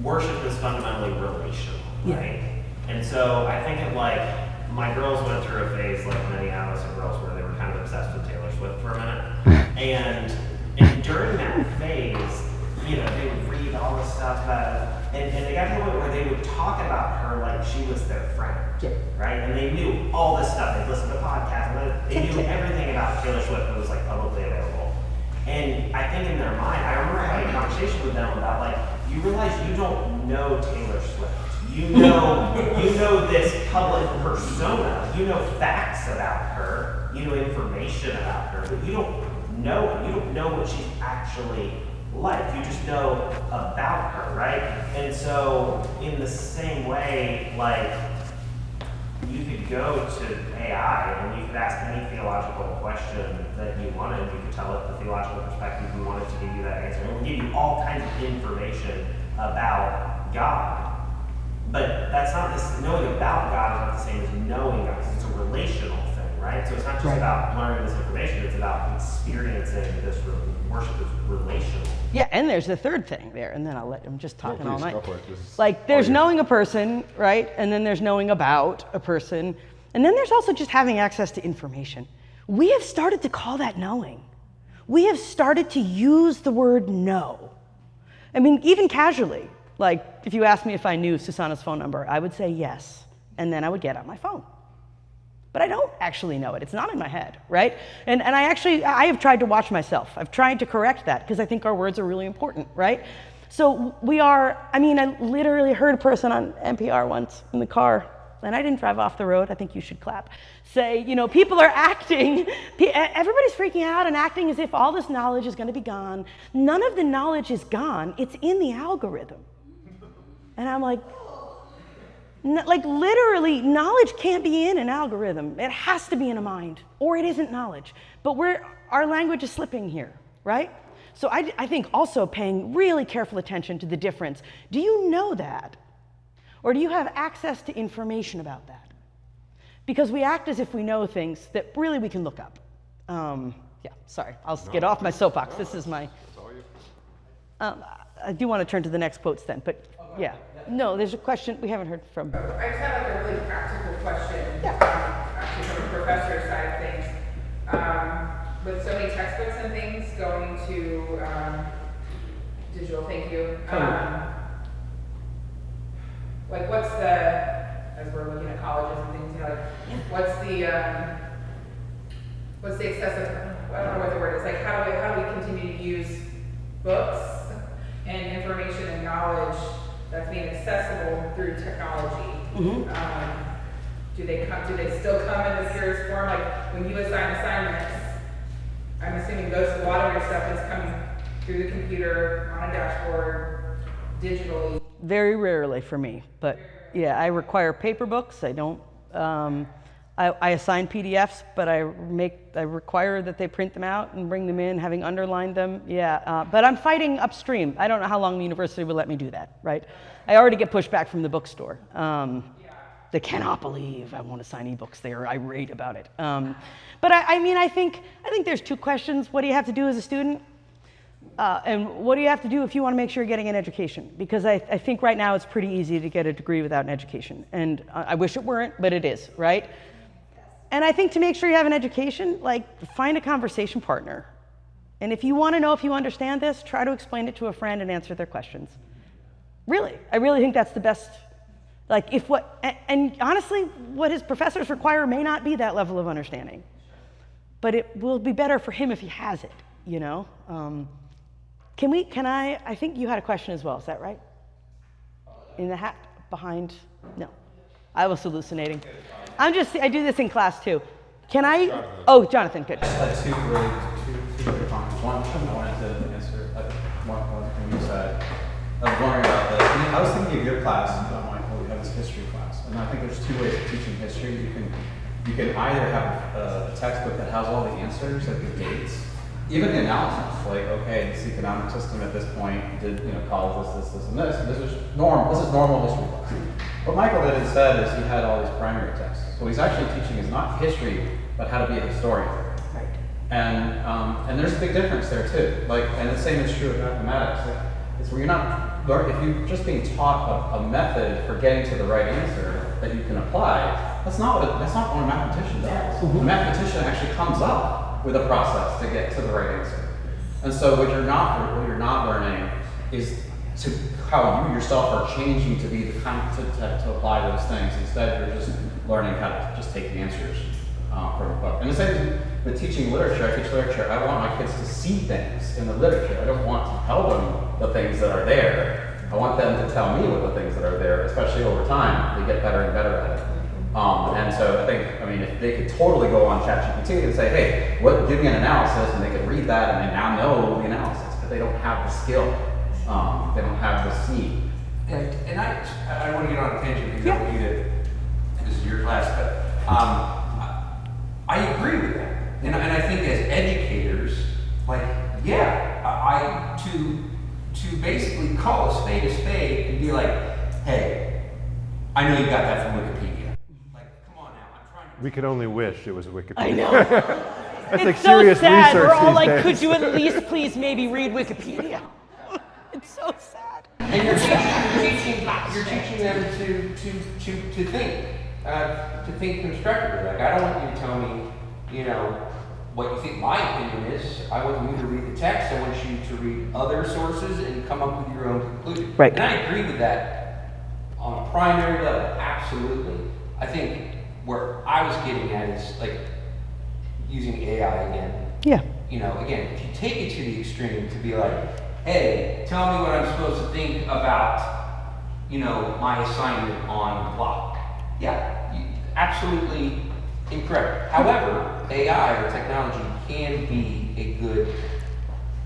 worship is fundamentally relational, right? And so I think it, like, my girls went through a phase, like many adolescent girls, where they were kind of obsessed with Taylor Swift for a minute. And during that phase, you know, they would read all this stuff and they got to the point where they would talk about her like she was their friend, right? And they knew all this stuff. They'd listen to podcasts. They knew everything about Taylor Swift that was like publicly available. And I think in their mind, I remember having a conversation with them about like, you realize you don't know Taylor Swift. You know this public persona. You know facts about her. You know information about her, but you don't know her. You don't know what she's actually like. You just know about her, right? And so in the same way, like, you could go to AI and you could ask any theological question that you wanted. You could tell it the theological perspective you wanted to give you that answer. It will give you all kinds of information about God. But that's not this, knowing about God is not the same as knowing God, because it's a relational thing, right? So it's not just about learning this information, it's about experiencing this worship is relational. Yeah, and there's the third thing there, and then I'm just talking all night. Go for it. This is Like, there's all you. knowing a person, right? And then there's knowing about a person. And then there's also just having access to information. We have started to call that knowing. We have started to use the word know. I mean, even casually. Like, if you asked me if I knew Susanna's phone number, I would say yes, and then I would get on my phone. But I don't actually know it. It's not in my head, right? And I have tried to watch myself. I've tried to correct that, because I think our words are really important, right? So I literally heard a person on NPR once in the car, and I didn't drive off the road, I think you should clap, say, you know, people are acting, everybody's freaking out and acting as if all this knowledge is gonna be gone. None of the knowledge is gone, it's in the algorithm. And I'm like literally, knowledge can't be in an algorithm. It has to be in a mind, or it isn't knowledge. But our language is slipping here, right? So I think also paying really careful attention to the difference. Do you know that? Or do you have access to information about that? Because we act as if we know things that really we can look up. Yeah, sorry, I'll get off my soapbox. This is my... I do want to turn to the next quotes then, but yeah. No, there's a question we haven't heard from. I just have like a really practical question, actually from a professor's side of things. With so many textbooks and things going to digital, thank you. Like what's as we're looking at colleges and things, you know, like what's the excessive, I don't know what the word is, like how do we continue to use books and information and knowledge that's being accessible through technology? Do they still come in the purest form? Like when you assign assignments, I'm assuming a lot of your stuff is coming through the computer, on a dashboard, digitally. Very rarely for me, but yeah, I require paper books. I don't, I assign PDFs, but I require that they print them out and bring them in, having underlined them. Yeah, but I'm fighting upstream. I don't know how long the university will let me do that, right? I already get pushback from the bookstore. They cannot believe I won't assign ebooks. They are irate about it. But I think there's two questions. What do you have to do as a student? And what do you have to do if you want to make sure you're getting an education? Because I think right now it's pretty easy to get a degree without an education. And I wish it weren't, but it is, right? And I think to make sure you have an education, like, find a conversation partner. And if you want to know if you understand this, try to explain it to a friend and answer their questions. Really, I really think that's the best. Like, and honestly, what his professors require may not be that level of understanding. But it will be better for him if he has it, you know? I think you had a question as well, is that right? In the hat behind, no. I was hallucinating. I do this in class too. Jonathan. Oh, Jonathan, good. I just had two great comments. One, I wanted to answer one thing you said. I was wondering about this. I was thinking of your class, we have this history class. And I think there's two ways of teaching history. You you can either have a textbook that has all the answers, like the dates, even the analysis, like, okay, this economic system at this point did, cause this, and this. This is normal history books. What Michael did instead is he had all these primary texts. So he's actually teaching is not history, but how to be a historian. Right. And there's a big difference there too. And the same is true of mathematics. It's where if you're just being taught a method for getting to the right answer that you can apply, that's not what a mathematician does. A mathematician actually comes up with a process to get to the right answer. And so what you're not learning is how you yourself are changing to be the kind to apply those things. Instead, you're just learning how to just take the answers from the book. And the same with teaching literature. I teach literature. I want my kids to see things in the literature. I don't want to tell them the things that are there. I want them to tell me what the things that are there, especially over time. They get better and better at it. And so I think, if they could totally go on ChatGPT and say, hey, give me an analysis, and they could read that and they now know the analysis, but they don't have the skill. They don't have the seed. And I don't want to get on a tangent because I don't need it. This is your class, but I agree with that. And I think as educators, to basically call a spade and be like, hey, I know you got that from Wikipedia. Come on now, I'm trying to. We could only wish it was Wikipedia. I know. That's It's like serious so sad. research We're all these like, days. could you at least please maybe read Wikipedia? It's so sad. And you're teaching them to think constructively. I don't want you to tell me, what you think my opinion is. I want you to read the text. I want you to read other sources and come up with your own conclusion. Right. And I agree with that on a primary level, absolutely. I think where I was getting at is using AI again. Yeah. Again, if you take it to the extreme to be like, hey, tell me what I'm supposed to think about, my assignment on block. Yeah, absolutely incorrect. However, AI or technology can be a good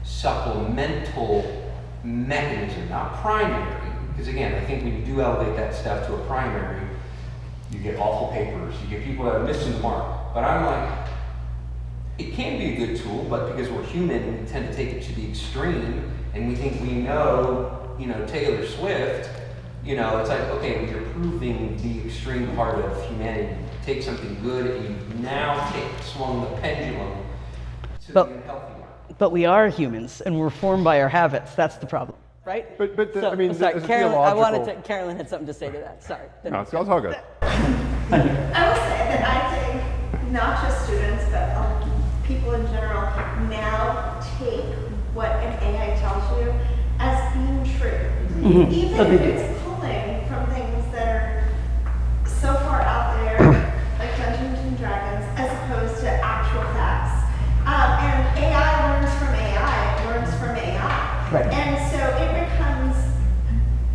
supplemental mechanism, not primary. Because again, I think when you do elevate that stuff to a primary, you get awful papers, you get people that are missing the mark. But I'm like, it can be a good tool, but because we're human, we tend to take it to the extreme, and we think we know, Taylor Swift, it's like, okay, you're proving the extreme part of humanity. Take something good, and you've now swung the pendulum to But- the unhealthy one. But we are humans, and we're formed by our habits. That's the problem, right? But Sorry, as a Carolyn. theological- Carolyn had something to say to that. Sorry. No, it's all good. I will say that I think not just students, but people in general now take what an AI tells you as being true. Even if it's pulling from things that are so far out there, like Dungeons and Dragons, as opposed to actual facts. And AI learns from AI, it learns from AI. Right. And so it becomes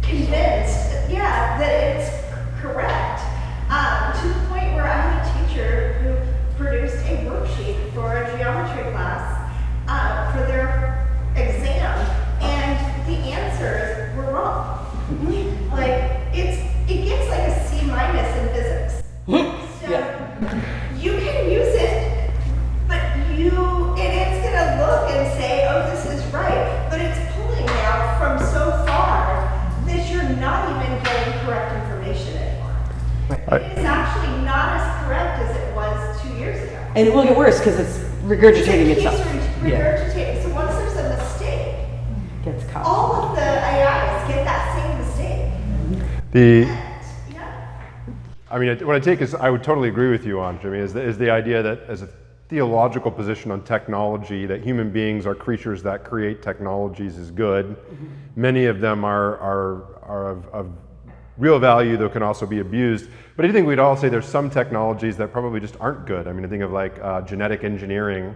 convinced, that it's correct. To the point where I had a teacher who produced a worksheet for a geometry class for their exam, and the answers were wrong. It gets like a C- in physics. So you can use it, but it's gonna look and say, oh, this is right, but it's pulling now from so far that you're not even getting correct information anymore. It is actually not as correct as it was 2 years ago. And it will get worse because it's regurgitating It keeps itself. regurgitating. So once there's a mistake, Gets caught. all of the AIs get that same mistake. The Yeah. what I take is, I would totally agree with you on, Jimmy, is the idea that as a theological position on technology, that human beings are creatures that create technologies is good. Many of them are of real value, though can also be abused. But I think we'd all say there's some technologies that probably just aren't good. I think of genetic engineering.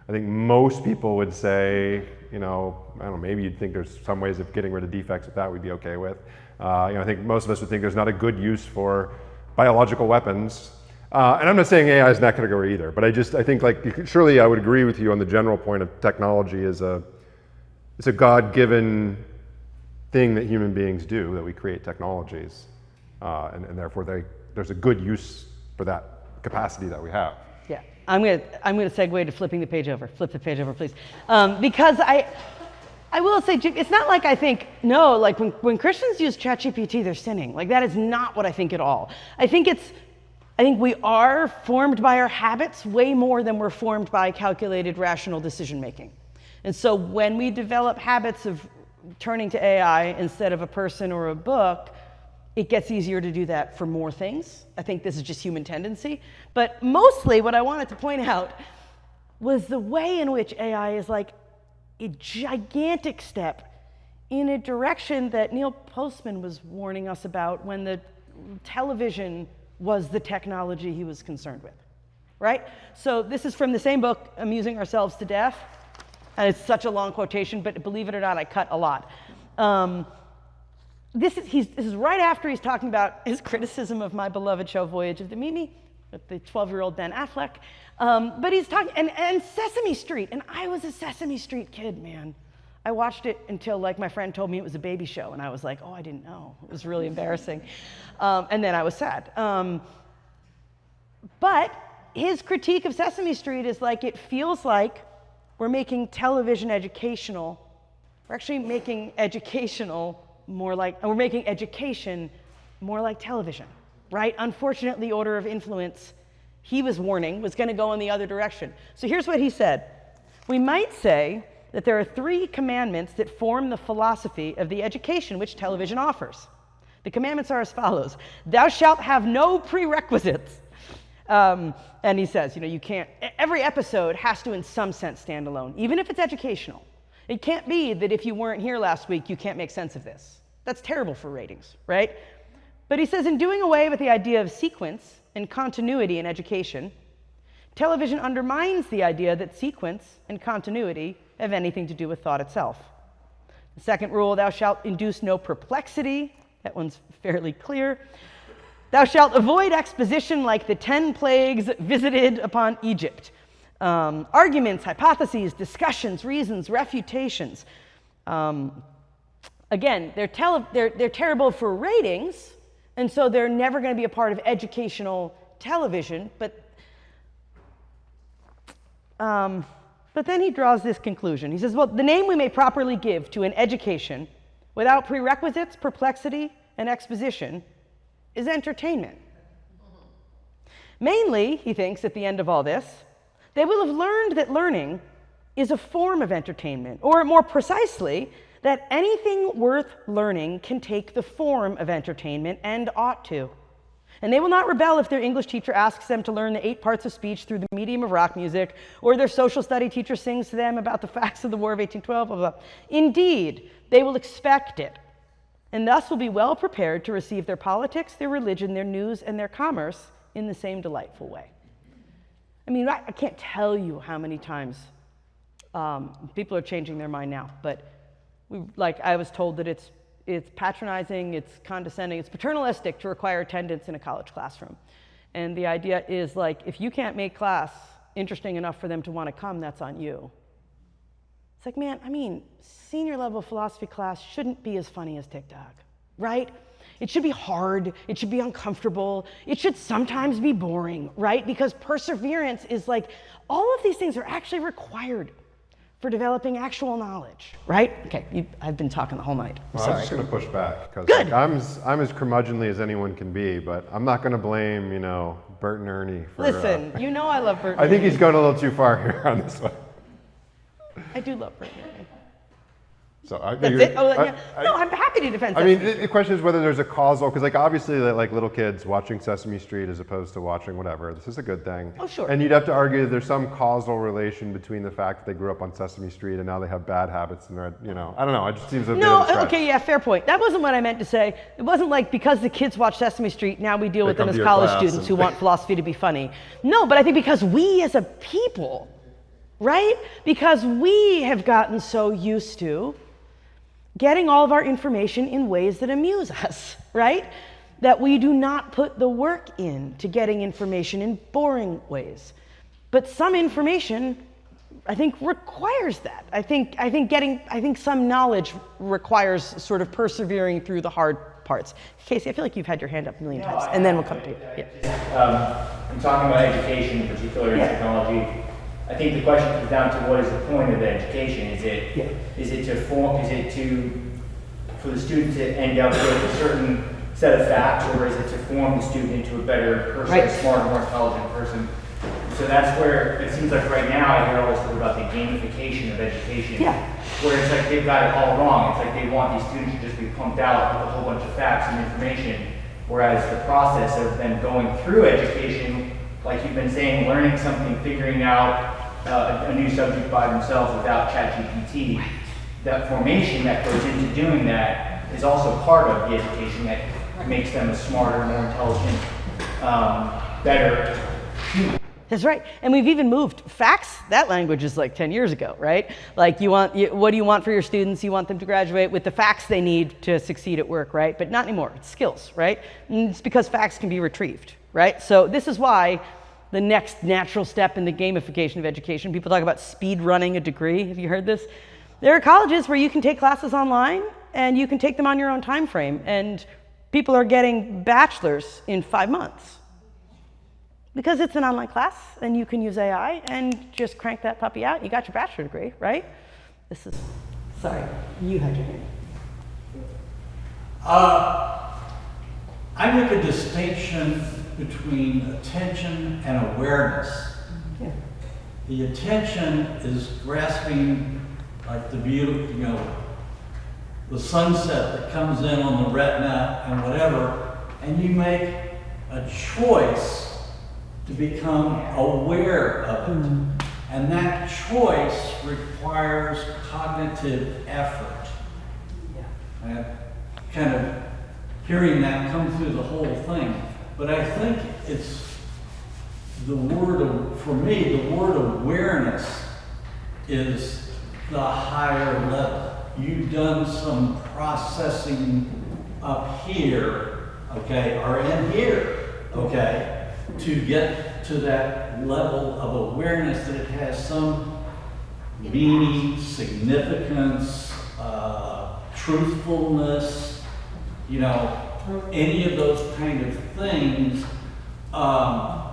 I think most people would say, I don't know, maybe you'd think there's some ways of getting rid of defects that we'd be okay with. I think most of us would think there's not a good use for biological weapons. And I'm not saying AI is in that category either, but I think surely I would agree with you on the general point of technology is it's a God-given thing that human beings do, that we create technologies. And therefore there's a good use for that capacity that we have. Yeah, I'm gonna segue to flipping the page over. Flip the page over, please. Because I will say, it's not like I think, no, like when Christians use ChatGPT, they're sinning. Like that is not what I think at all. I think we are formed by our habits way more than we're formed by calculated, rational decision making. And so when we develop habits of turning to AI instead of a person or a book, it gets easier to do that for more things. I think this is just human tendency. But mostly what I wanted to point out was the way in which AI is like a gigantic step in a direction that Neil Postman was warning us about when the television was the technology he was concerned with, right? So this is from the same book, Amusing Ourselves to Death. And it's such a long quotation, but believe it or not, I cut a lot. This is right after he's talking about his criticism of my beloved show, Voyage of the Mimi, with the 12-year-old Ben Affleck. But he's talking, and Sesame Street, and I was a Sesame Street kid, man. I watched it until like my friend told me it was a baby show, and I was like, oh, I didn't know. It was really embarrassing. And then I was sad. But his critique of Sesame Street is like, it feels like we're making television educational. We're actually making educational more like, we're making education more like television, right? Unfortunately, order of influence, he was warning, was gonna go in the other direction. So here's what he said. We might say that there are 3 commandments that form the philosophy of the education which television offers. The commandments are as follows. Thou shalt have no prerequisites. And he says, you can't, every episode has to in some sense stand alone, even if it's educational. It can't be that if you weren't here last week, you can't make sense of this. That's terrible for ratings, right? But he says, in doing away with the idea of sequence and continuity in education, television undermines the idea that sequence and continuity have anything to do with thought itself. The second rule, thou shalt induce no perplexity. That one's fairly clear. Thou shalt avoid exposition like the 10 plagues visited upon Egypt. Arguments, hypotheses, discussions, reasons, refutations. Again, they're terrible for ratings, and so they're never going to be a part of educational television, but then he draws this conclusion. He says, well, the name we may properly give to an education without prerequisites, perplexity, and exposition is entertainment. Mainly, he thinks, at the end of all this, they will have learned that learning is a form of entertainment, or more precisely, that anything worth learning can take the form of entertainment and ought to. And they will not rebel if their English teacher asks them to learn the 8 parts of speech through the medium of rock music, or their social study teacher sings to them about the facts of the War of 1812, blah, blah, blah. Indeed, they will expect it, and thus will be well prepared to receive their politics, their religion, their news, and their commerce in the same delightful way. I mean, I can't tell you how many times people are changing their mind now, but I was told that it's patronizing, it's condescending, it's paternalistic to require attendance in a college classroom. And the idea is like, if you can't make class interesting enough for them to want to come, that's on you. It's like, man, I mean, senior level philosophy class shouldn't be as funny as TikTok, right? It should be hard, it should be uncomfortable, it should sometimes be boring, right? Because perseverance is like, all of these things are actually required for developing actual knowledge, right? Okay, I've been talking the whole night. Well, I was just going to push back because Good. I'm as curmudgeonly as anyone can be, but I'm not going to blame Bert and Ernie for. Listen, I love Bert and I think Ernie. he's going a little too far here on this one. I do love Bert and Ernie. So That's it? Oh, yeah. No, I'm happy to defend I mean, Sesame the question is whether there's a causal, because obviously little kids watching Sesame Street as opposed to watching whatever, this is a good thing. Oh, sure. And you'd have to argue that there's some causal relation between the fact that they grew up on Sesame Street and now they have bad habits and they're, I don't know, it just seems a bit of a stretch. Okay, yeah, fair point. That wasn't what I meant to say. It wasn't like because the kids watch Sesame Street, now we deal with them come as to your college class students and- who want philosophy to be funny. No, but I think because we as a people, right? Because we have gotten so used to getting all of our information in ways that amuse us, right? That we do not put the work in to getting information in boring ways. But some information, I think, requires that. I think some knowledge requires sort of persevering through the hard parts. Casey, I feel like you've had your hand up a million times, and then we'll come to you. Yeah. I'm talking about education, in particular in technology. I think the question comes down to what is the point of the education? Is it for the student to end up with a certain set of facts, or is it to form the student into a better person, Right. a smarter, more intelligent person? So that's where it seems like right now I hear all this talk about the gamification of education. Yeah. Where it's like they've got it all wrong. It's like they want these students to just be pumped out with a whole bunch of facts and information. Whereas the process of them going through education, like you've been saying, learning something, figuring out a new subject by themselves without ChatGPT, that formation that goes into doing that is also part of the education that makes them a smarter, more intelligent, better human. That's right. And we've even moved facts. That language is like 10 years ago, right? Like what do you want for your students? You want them to graduate with the facts they need to succeed at work, right? But not anymore. It's skills, right? And it's because facts can be retrieved, right? So this is why the next natural step in the gamification of education, people talk about speed running a degree. Have you heard this? There are colleges where you can take classes online and you can take them on your own time frame. And people are getting bachelors in 5 months. Because it's an online class and you can use AI and just crank that puppy out. You got your bachelor degree, right? Sorry, you had your hand. I make a distinction between attention and awareness. Yeah. The attention is grasping like the beauty, the sunset that comes in on the retina and whatever, and you make a choice to become aware of it. And that choice requires cognitive effort. And kind of hearing that come through the whole thing. But I think it's for me, the word awareness is the higher level. You've done some processing up here, okay, or in here, okay, to get to that level of awareness that it has some meaning, significance, truthfulness, any of those kind of things.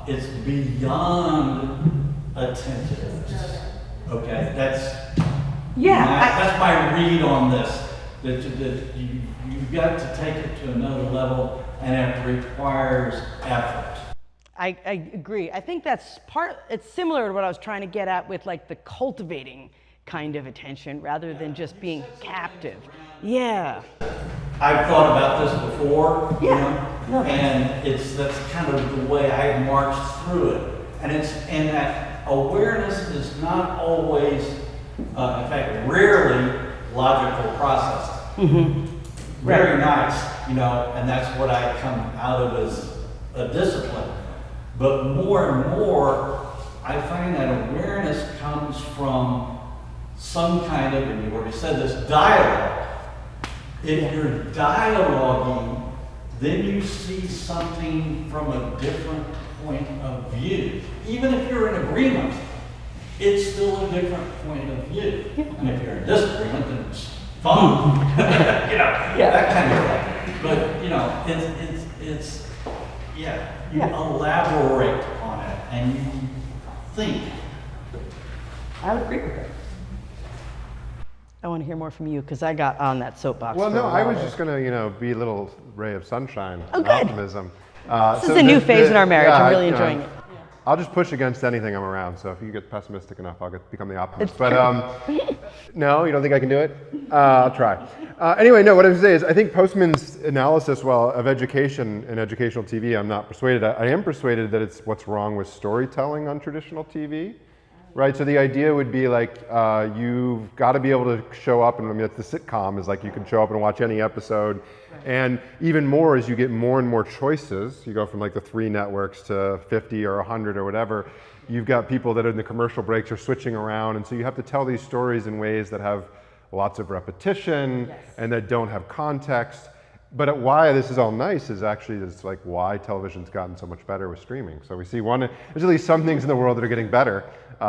It's beyond attentiveness. Okay, that's my read on this. That you've got to take it to another level, and it requires effort. I agree. I think it's similar to what I was trying to get at with like the cultivating kind of attention rather than just being captive. Yeah. I've thought about this before, No, and that's kind of the way I marched through it. And that awareness is not always, in fact, rarely logical processed. Very nice, and that's what I come out of as a discipline. But more and more, I find that awareness comes from some kind of, and you already said this, dialogue. If you're dialoguing, then you see something from a different point of view. Even if you're in agreement, it's still a different point of view. And if you're in disagreement, then it's fun. That kind of thing. But, you elaborate on it and you think. I would agree with that. I want to hear more from you because I got on that soapbox. Well, for no, a I while was there. just going to, be a little ray of sunshine, good. optimism. This is a new phase in our marriage. I'm really enjoying it. I'll just push against anything I'm around. So if you get pessimistic enough, I'll become the optimist. But no, you don't think I can do it? I'll try. Anyway, no. What I was saying is, I think Postman's analysis, of education and educational TV, I'm not persuaded. I am persuaded that it's what's wrong with storytelling on traditional TV. Right, so the idea would be like you've got to be able to show up, and it's the sitcom is like you can show up and watch any episode, and even more as you get more and more choices, you go from like the 3 networks to 50 or 100 or whatever, you've got people that in the commercial breaks are switching around, and so you have to tell these stories in ways that have lots of repetition and that don't have context. But why this is all nice is actually it's like why television's gotten so much better with streaming. So we see there's at least some things in the world that are getting better.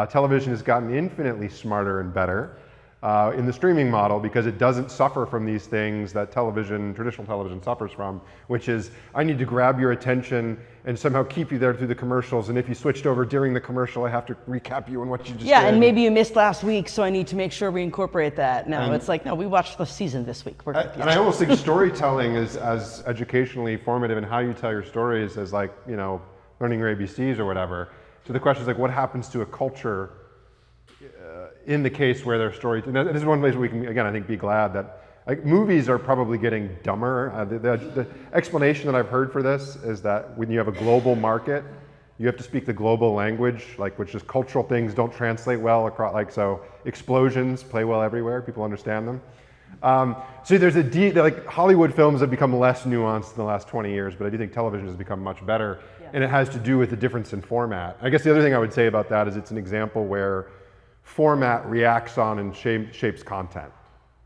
Television has gotten infinitely smarter and better. in the streaming model because it doesn't suffer from these things that traditional television suffers from, which is I need to grab your attention and somehow keep you there through the commercials. And if you switched over during the commercial, I have to recap you on what you just did. Yeah, and maybe you missed last week, so I need to make sure we incorporate that. No, it's like, no, we watched the season this week. We're good. And I almost think storytelling is as educationally formative in how you tell your stories as like, learning your ABCs or whatever. So the question is like, what happens to a culture in the case where there's story? And this is one place where we can, again, I think, be glad that like movies are probably getting dumber. The explanation that I've heard for this is that when you have a global market, you have to speak the global language, like which is cultural things don't translate well across. Like so, explosions play well everywhere. People understand them. So there's like Hollywood films have become less nuanced in the last 20 years, but I do think television has become much better, and it has to do with the difference in format. I guess the other thing I would say about that is it's an example where format reacts on and shapes content.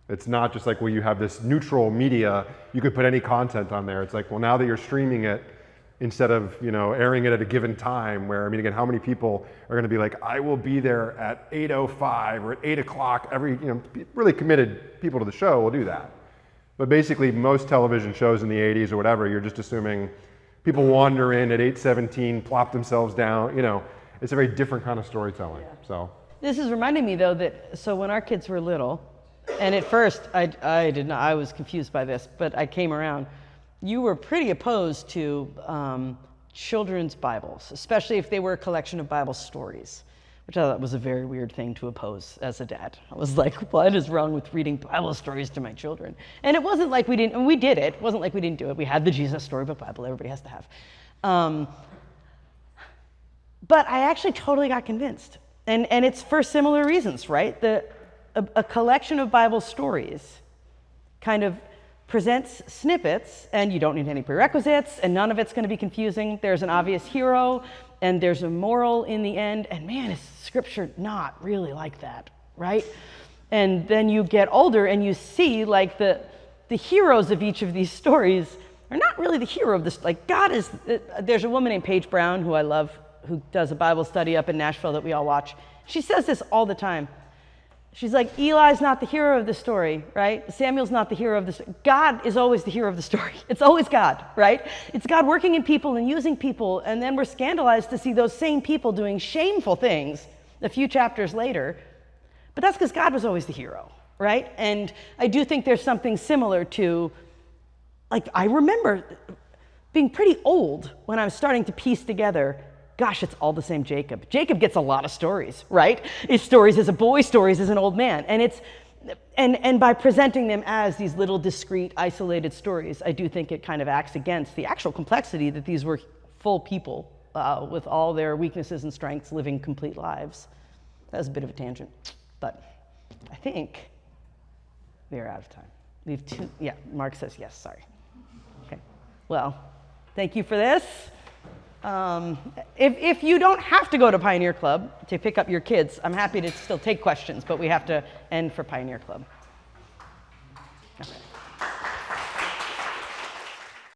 It's not just like, well, you have this neutral media, you could put any content on there. It's like, well, now that you're streaming it, instead of airing it at a given time, where, I mean, again, how many people are going to be like, I will be there at 8:05 or at 8 o'clock, every, really committed people to the show will do that. But basically, most television shows in the 80s or whatever, you're just assuming people wander in at 8:17, plop themselves down, it's a very different kind of storytelling, so. This is reminding me, though, that so when our kids were little, and at first I was confused by this, but I came around. You were pretty opposed to children's Bibles, especially if they were a collection of Bible stories, which I thought was a very weird thing to oppose as a dad. I was like, what is wrong with reading Bible stories to my children? And it wasn't like we didn't, and we did it. It wasn't like we didn't do it. We had the Jesus Storybook Bible everybody has to have. But I actually totally got convinced. And it's for similar reasons, right? A collection of Bible stories kind of presents snippets, and you don't need any prerequisites, and none of it's going to be confusing. There's an obvious hero, and there's a moral in the end, and man, is Scripture not really like that, right? And then you get older, and you see, like, the heroes of each of these stories are not really the hero of this. Like, God is, there's a woman named Paige Brown, who I love, who does a Bible study up in Nashville that we all watch. She says this all the time. She's like, Eli's not the hero of the story, right? Samuel's not the hero of the story. God is always the hero of the story. It's always God, right? It's God working in people and using people, and then we're scandalized to see those same people doing shameful things a few chapters later. But that's because God was always the hero, right? And I do think there's something similar to, like, I remember being pretty old when I was starting to piece together, gosh, it's all the same Jacob. Jacob gets a lot of stories, right? His stories as a boy, stories as an old man. And by presenting them as these little discrete, isolated stories, I do think it kind of acts against the actual complexity that these were full people with all their weaknesses and strengths living complete lives. That was a bit of a tangent, but I think we are out of time. We have two, yeah, Mark says yes, sorry. Okay, well, thank you for this. If you don't have to go to Pioneer Club to pick up your kids, I'm happy to still take questions, but we have to end for Pioneer Club.